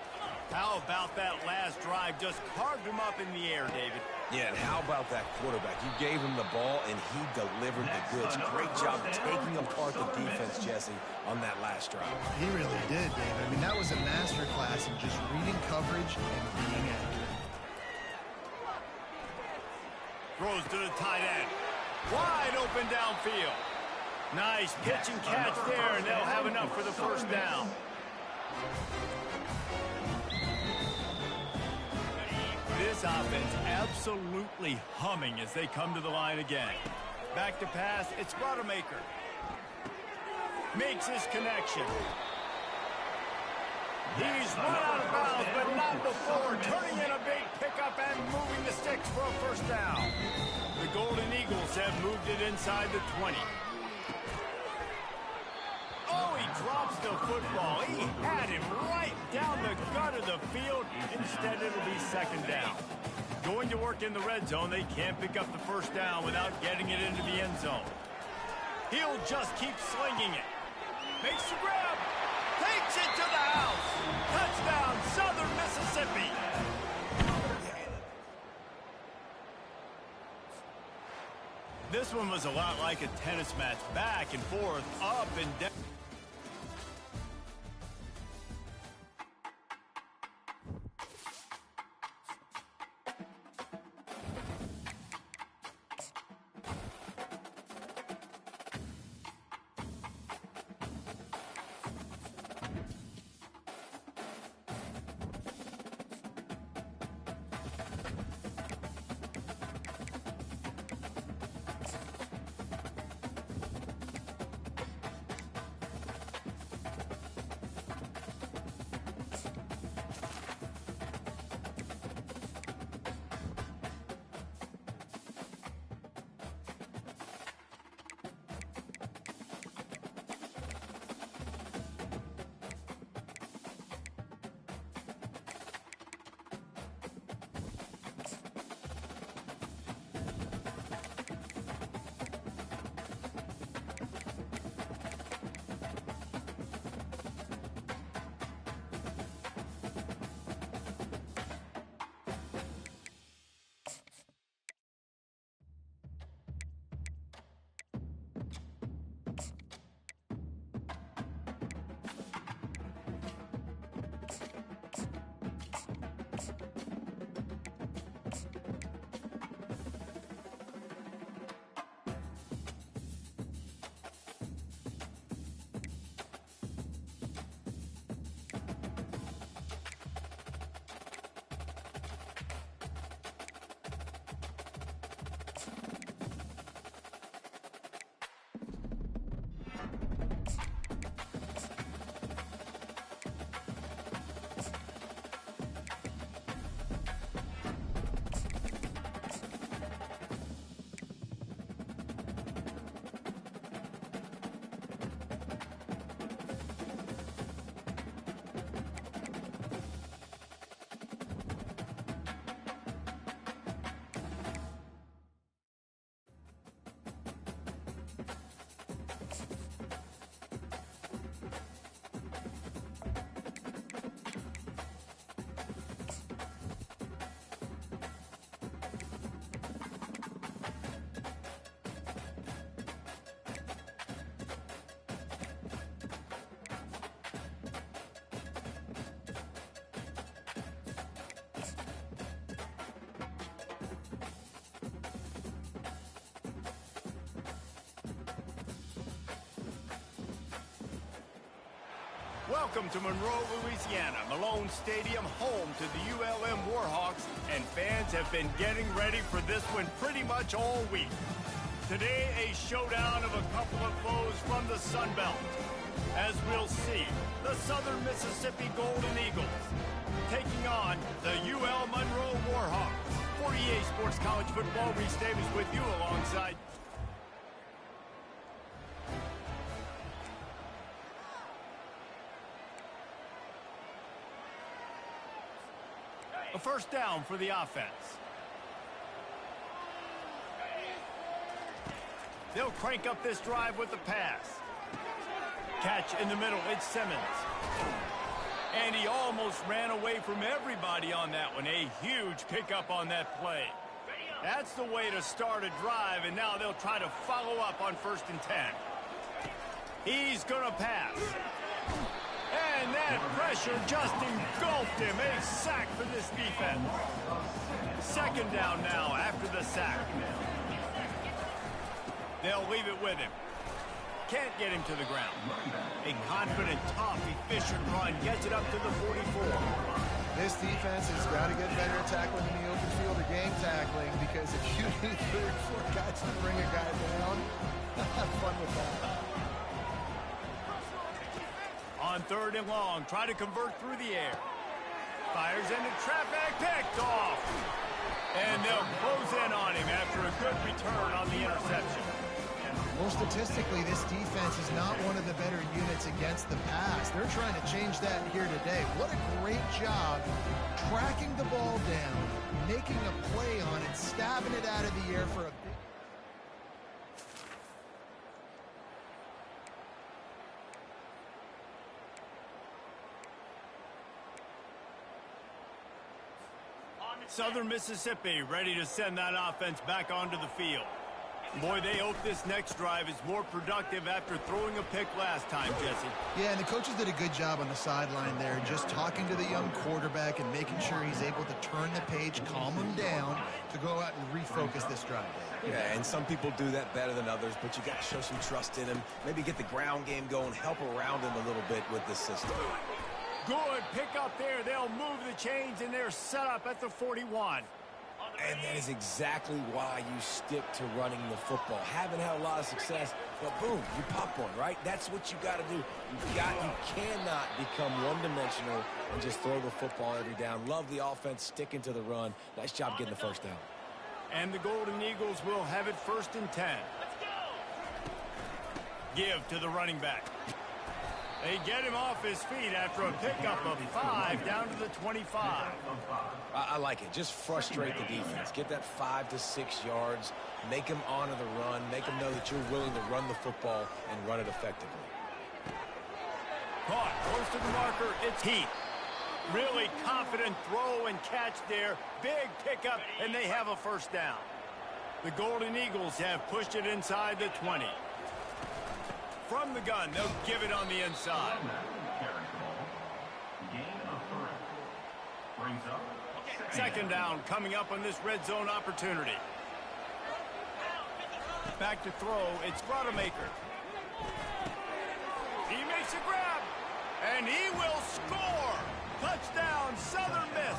How about that last drive? Just carved him up in the air, David. Yeah, and how about that quarterback? You gave him the ball, and he delivered the goods. Great job taking apart the defense, Jesse, on that last drive. He really did, David. I mean, that was a masterclass in just reading coverage and being accurate. Throws to the tight end. Wide open downfield. Nice pitch and catch there, and they'll have enough for the 1st down. This offense absolutely humming as they come to the line again. Back to pass, it's Rodemaker. Makes his connection. He's run out of bounds, but not before. Turning in a big pickup and moving the sticks for a 1st down. The Golden Eagles have moved it inside the 20. Oh, he drops the football. He had him right down the gut of the field. Instead, it'll be 2nd down. Going to work in the red zone. They can't pick up the 1st down without getting it into the end zone. He'll just keep slinging it. Makes the grab. Takes it to the house. Touchdown, Southern Mississippi. This one was a lot like a tennis match. Back and forth, up and down. Welcome to Monroe, Louisiana, Malone Stadium, home to the ULM Warhawks, and fans have been getting ready for this one pretty much all week. Today, a showdown of a couple of foes from the Sun Belt. As we'll see, the Southern Mississippi Golden Eagles taking on the UL Monroe Warhawks. For EA Sports College Football, Reese Davis with you alongside. A first down for the offense. They'll crank up this drive with the pass. Catch in the middle, it's Simmons. And he almost ran away from everybody on that one. A huge pickup on that play. That's the way to start a drive, and now they'll try to follow up on 1st and 10. He's gonna pass. And that pressure just engulfed him. A sack for this defense. 2nd down now after the sack. They'll leave it with him. Can't get him to the ground. A confident, tough, efficient run gets it up to the 44. This defense has got to get better at tackling in the open field or game tackling, because if you need 3 or 4 guys to bring a guy down, have fun with that. On 3rd and long, try to convert through the air. Fires into traffic, picked off. And they'll close in on him after a good return on the interception. Well, statistically, this defense is not one of the better units against the pass. They're trying to change that here today. What a great job tracking the ball down, making a play on it, stabbing it out of the air for a big... Southern Mississippi ready to send that offense back onto the field. Boy, they hope this next drive is more productive after throwing a pick last time, Jesse. Yeah, and the coaches did a good job on the sideline there, just talking to the young quarterback and making sure he's able to turn the page, calm him down to go out and refocus this drive. Yeah, and some people do that better than others, but you got to show some trust in him. Maybe get the ground game going, help around him a little bit with this system. Good pick up there. They'll move the chains, and they're set up at the 41. And that is exactly why you stick to running the football. Haven't had a lot of success, but boom, you pop one, right? That's what you got to do. You cannot become one-dimensional and just throw the football every down. Love the offense sticking to the run. Nice job getting the first down. And the Golden Eagles will have it 1st and 10. Give to the running back. They get him off his feet after a pickup of 5 down to the 25. I like it. Just frustrate the defense. Get that 5 to 6 yards. Make them honor the run. Make them know that you're willing to run the football and run it effectively. Caught close to the marker. It's Heath. Really confident throw and catch there. Big pickup, and they have a 1st down. The Golden Eagles have pushed it inside the 20. From the gun, they'll give it on the inside. Brings up 2nd down coming up on this red zone opportunity. Back to throw, it's Rodemaker. He makes a grab, and he will score. Touchdown, Southern Miss.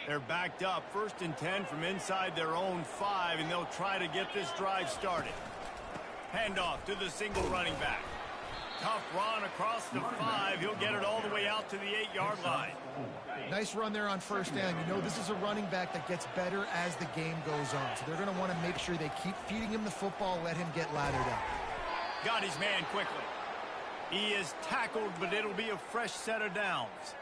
They're backed up, 1st and 10 from inside their own 5, and they'll try to get this drive started. Handoff to the single running back. Tough run across the 5. He'll get it all the way out to the 8-yard line. Nice run there on 1st down. You know, this is a running back that gets better as the game goes on. So they're going to want to make sure they keep feeding him the football, let him get lathered up. Got his man quickly. He is tackled, but it'll be a fresh set of downs.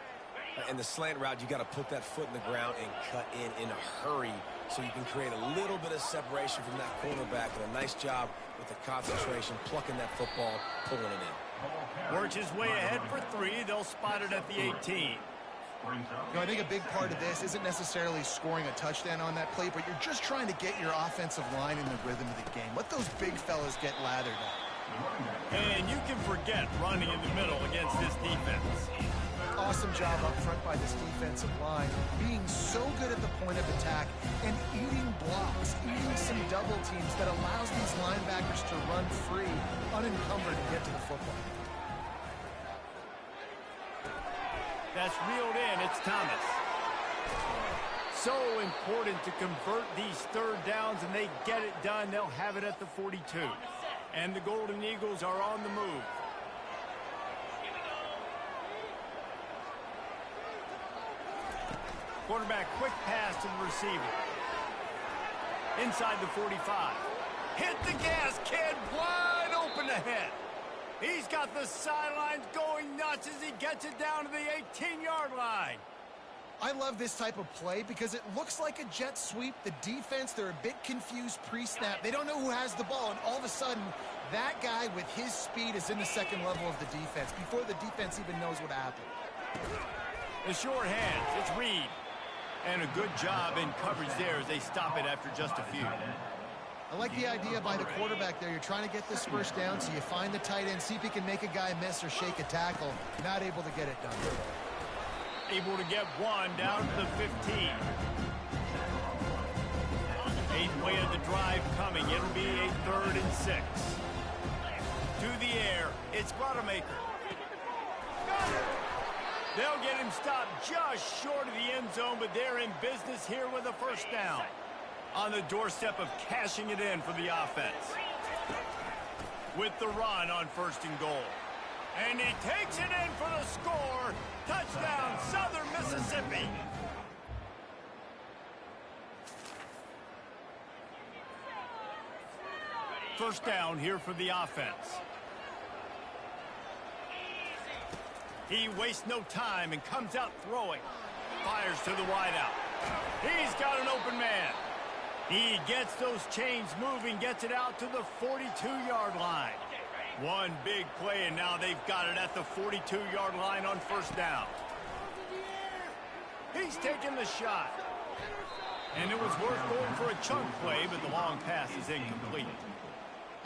In the slant route, you got to put that foot in the ground and cut in a hurry so you can create a little bit of separation from that quarterback. And a nice job with the concentration, plucking that football, pulling it in. Works his way ahead for 3. They'll spot it at the 18. You know, I think a big part of this isn't necessarily scoring a touchdown on that play, but you're just trying to get your offensive line in the rhythm of the game. Let those big fellas get lathered up. And you can forget running in the middle against this defense. awesome job up front by this defensive line, being so good at the point of attack and eating blocks, eating some double teams that allows these linebackers to run free, unencumbered, and get to the football. That's reeled in. It's Thomas. So important to convert these third downs, and they get it done. They'll have it at the 42. And the Golden Eagles are on the move. Quarterback, quick pass to the receiver. Inside the 45. Hit the gas, kid. Wide open ahead. He's got the sidelines going nuts as he gets it down to the 18-yard line. I love this type of play because it looks like a jet sweep. The defense, they're a bit confused pre-snap. They don't know who has the ball, and all of a sudden, that guy with his speed is in the second level of the defense before the defense even knows what happened. The short hands, it's Reed. And a good job in coverage there as they stop it after just a few. I like the idea by the quarterback there. You're trying to get this first down, so you find the tight end, see if he can make a guy miss or shake a tackle. Not able to get it done. Able to get one down to the 15. Eighth play of the drive coming. It'll be a 3rd and 6. To the air. It's Rodemaker. They'll get him stopped just short of the end zone, but they're in business here with a first down. On the doorstep of cashing it in for the offense. With the run on 1st and goal. And he takes it in for the score. Touchdown, Southern Mississippi. First down here for the offense. He wastes no time and comes out throwing. Fires to the wideout. He's got an open man. He gets those chains moving, gets it out to the 42-yard line. One big play, and now they've got it at the 42-yard line on first down. He's taking the shot. And it was worth going for a chunk play, but the long pass is incomplete.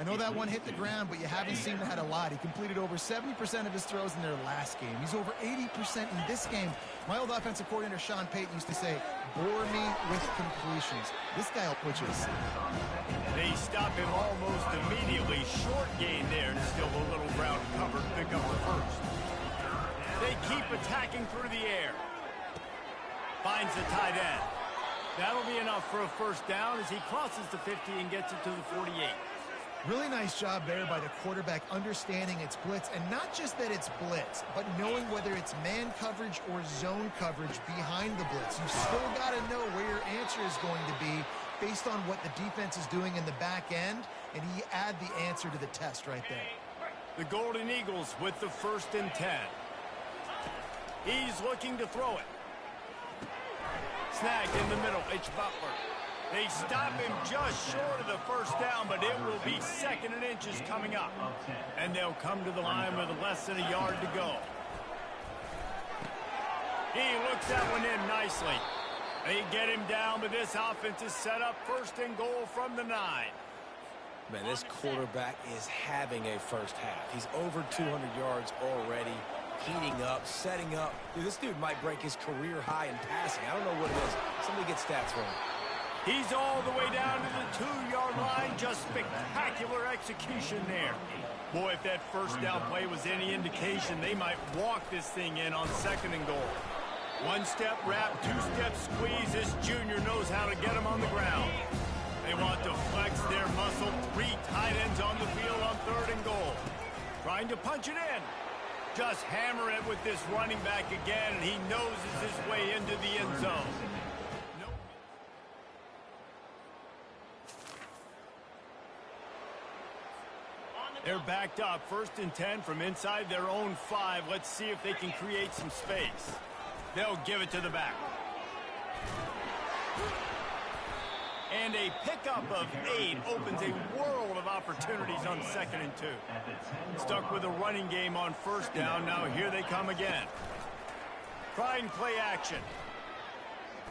I know that one hit the ground, but you haven't seen that a lot. He completed over 70% of his throws in their last game. He's over 80% in this game. My old offensive coordinator, Sean Payton, used to say, bore me with completions. This guy will put you to sleep. They stop him almost immediately. Short gain there, and still a little ground covered. Pick up the first. They keep attacking through the air. Finds the tight end. That'll be enough for a first down as he crosses the 50 and gets it to the 48. Really nice job there by the quarterback understanding it's blitz, and not just that it's blitz, but knowing whether it's man coverage or zone coverage behind the blitz. You've still got to know where your answer is going to be based on what the defense is doing in the back end, and he add the answer to the test right there. The Golden Eagles with the 1st and 10. He's looking to throw it. Snagged in the middle, it's Butler. They stop him just short of the first down, but it will be 2nd and inches coming up. And they'll come to the line with less than a yard to go. He looks that one in nicely. They get him down, but this offense is set up 1st and goal from the 9. Man, this quarterback is having a first half. He's over 200 yards already, heating up, setting up. Dude, this dude might break his career high in passing. I don't know what it is. Somebody get stats for him. He's all the way down to the 2-yard line. Just spectacular execution there. Boy, if that first down play was any indication, they might walk this thing in on 2nd and goal. 1-step wrap, 2-step squeeze. This junior knows how to get him on the ground. They want to flex their muscle. 3 tight ends on the field on 3rd and goal. Trying to punch it in. Just hammer it with this running back again, and he noses his way into the end zone. They're backed up, 1st and 10 from inside their own 5. Let's see if they can create some space. They'll give it to the back. And a pickup of 8 opens a world of opportunities on 2nd and 2. Stuck with a running game on 1st down. Now here they come again. Try and play action.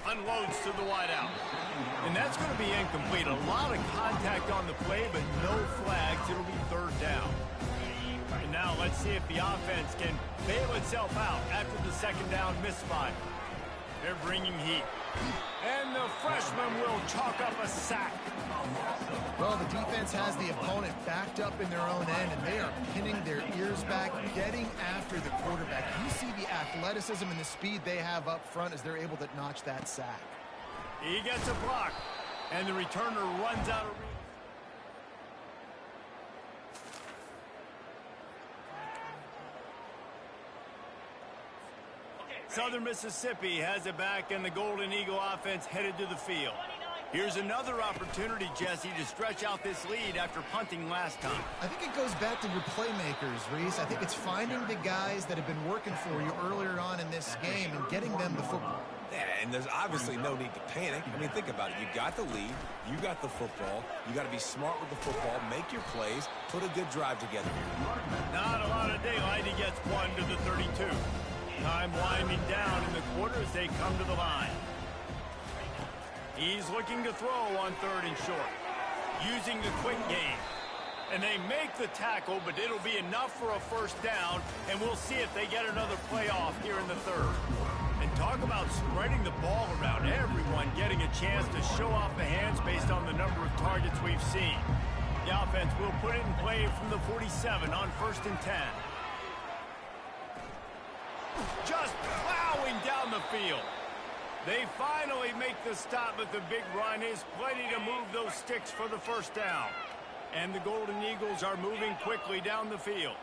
Unloads to the wideout. And that's going to be incomplete. A lot of contact on the play, but no flags. It'll be 3rd down. And And now let's see if the offense can bail itself out after the second down misfire. They're bringing heat. And the freshman will chalk up a sack. Well, the defense has the opponent backed up in their own end, and they are pinning their ears back, getting after the quarterback. You see the athleticism and the speed they have up front as they're able to notch that sack. He gets a block, and the returner runs out of reach. Southern Mississippi has it back, and the Golden Eagle offense headed to the field. Here's another opportunity, Jesse, to stretch out this lead after punting last time. I think it goes back to your playmakers, Reese. I think it's finding the guys that have been working for you earlier on in this game and getting them the football. Yeah, and there's obviously no need to panic. I mean, think about it. You got the lead. You got the football. You got to be smart with the football. Make your plays. Put a good drive together here. Not a lot of daylight. He gets one to the 32. Time winding down in the quarter as they come to the line. He's looking to throw on 3rd and short, using the quick game. And they make the tackle, but it'll be enough for a first down, and we'll see if they get another play off here in the 3rd. And talk about spreading the ball around, everyone getting a chance to show off the hands based on the number of targets we've seen. The offense will put it in play from the 47 on 1st and 10. Just plowing down the field. They finally make the stop, but the big run is plenty to move those sticks for the first down. And the Golden Eagles are moving quickly down the field.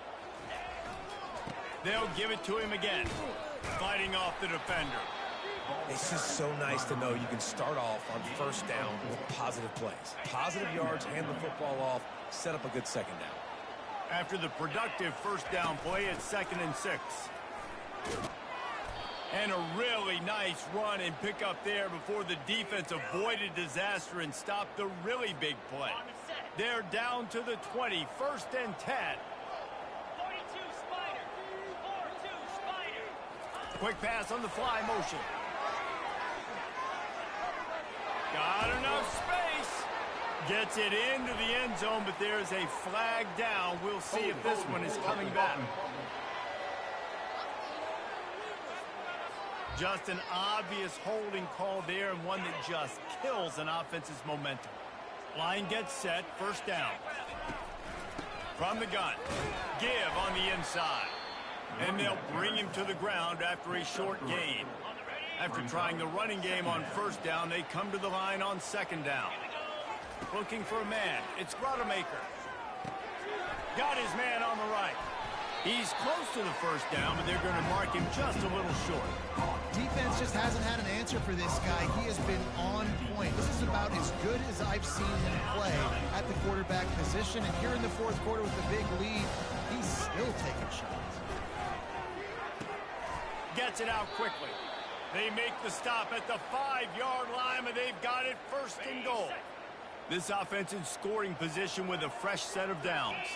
They'll give it to him again, fighting off the defender. It's just so nice to know you can start off on first down with positive plays. Positive yards, hand the football off, set up a good second down. After the productive first down play, it's 2nd and 6. And a really nice run and pick up there before the defense avoided disaster and stopped the really big play. They're down to the 20, 1st and 10. 42 Spider, 4-2 Spider. Quick pass on the fly motion. Got enough space. Gets it into the end zone, but there's a flag down. We'll see if this one is coming back. Just an obvious holding call there, and one that just kills an offense's momentum. Line gets set, first down. From the gun, give on the inside. And they'll bring him to the ground after a short gain. After trying the running game on first down, they come to the line on 2nd down. Looking for a man, it's Rodemaker. Got his man on the right. He's close to the first down, but they're going to mark him just a little short. Defense just hasn't had an answer for this guy. He has been on point. This is about as good as I've seen him play at the quarterback position. And here in the 4th quarter with the big lead, he's still taking shots. Gets it out quickly. They make the stop at the 5-yard line, and they've got it 1st and goal. This offense in scoring position with a fresh set of downs.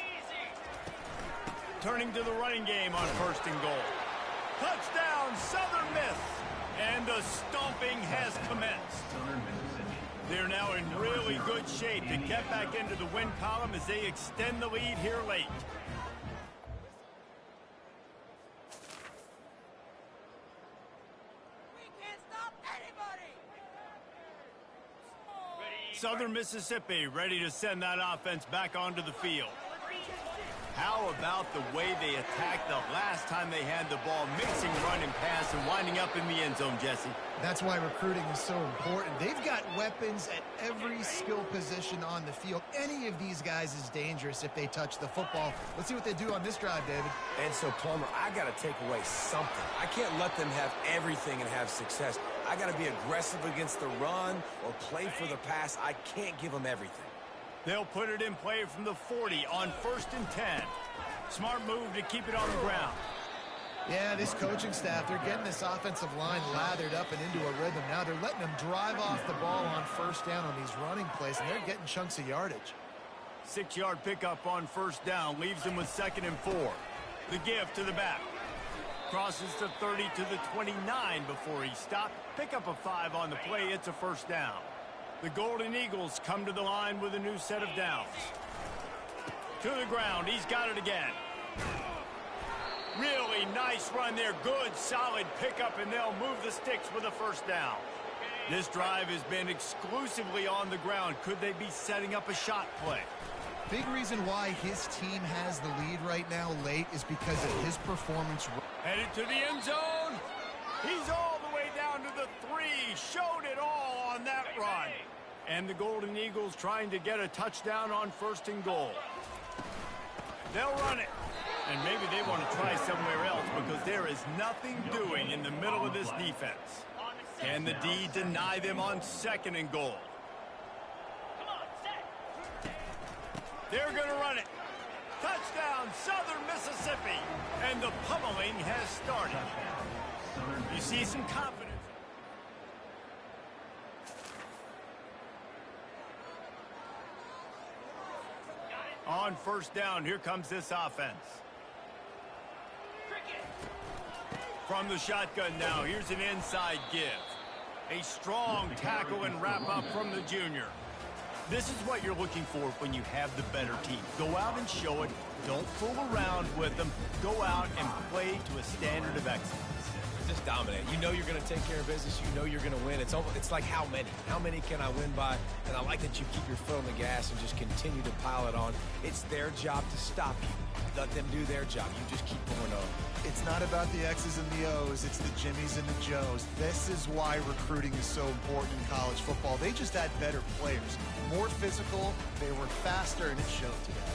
Turning to the running game on 1st and goal. Touchdown, Southern Miss. And the stomping has commenced. They're now in really good shape to get back into the win column as they extend the lead here late. We can't stop anybody. Southern Mississippi ready to send that offense back onto the field. How about the way they attacked the last time they had the ball, mixing run and pass and winding up in the end zone, Jesse? That's why recruiting is so important. They've got weapons at every skill position on the field. Any of these guys is dangerous if they touch the football. Let's see what they do on this drive, David. And so, Plummer, I got to take away something. I can't let them have everything and have success. I got to be aggressive against the run or play for the pass. I can't give them everything. They'll put it in play from the 40 on 1st and 10. Smart move to keep it on the ground. Yeah, this coaching staff, they're getting this offensive line lathered up and into a rhythm. Now they're letting them drive off the ball on 1st down on these running plays, and they're getting chunks of yardage. 6-yard pickup on 1st down leaves them with 2nd and 4. The give to the back. Crosses the 30 to the 29 before he stopped. Pick up a 5 on the play. It's a 1st down. The Golden Eagles come to the line with a new set of downs. To the ground. He's got it again. Really nice run there. Good, solid pickup, and they'll move the sticks with a first down. This drive has been exclusively on the ground. Could they be setting up a shot play? Big reason why his team has the lead right now late is because of his performance. Headed to the end zone. He's all the way down to the 3. Showed it all on that run. And the Golden Eagles trying to get a touchdown on 1st and goal. They'll run it. And maybe they want to try somewhere else because there is nothing doing in the middle of this defense. Can the D deny them on 2nd and goal? They're going to run it. Touchdown, Southern Mississippi. And the pummeling has started. You see some confidence. On 1st down, here comes this offense. From the shotgun now, here's an inside give. A strong tackle and wrap up from the junior. This is what you're looking for when you have the better team. Go out and show it. Don't fool around with them. Go out and play to a standard of excellence. Just dominate. You know you're going to take care of business. You know you're going to win. It's like how many? How many can I win by? And I like that you keep your foot on the gas and just continue to pile it on. It's their job to stop you. Let them do their job. You just keep going on. It's not about the X's and the O's. It's the Jimmies and the Joes. This is why recruiting is so important in college football. They just had better players. More physical. They were faster, and it showed today.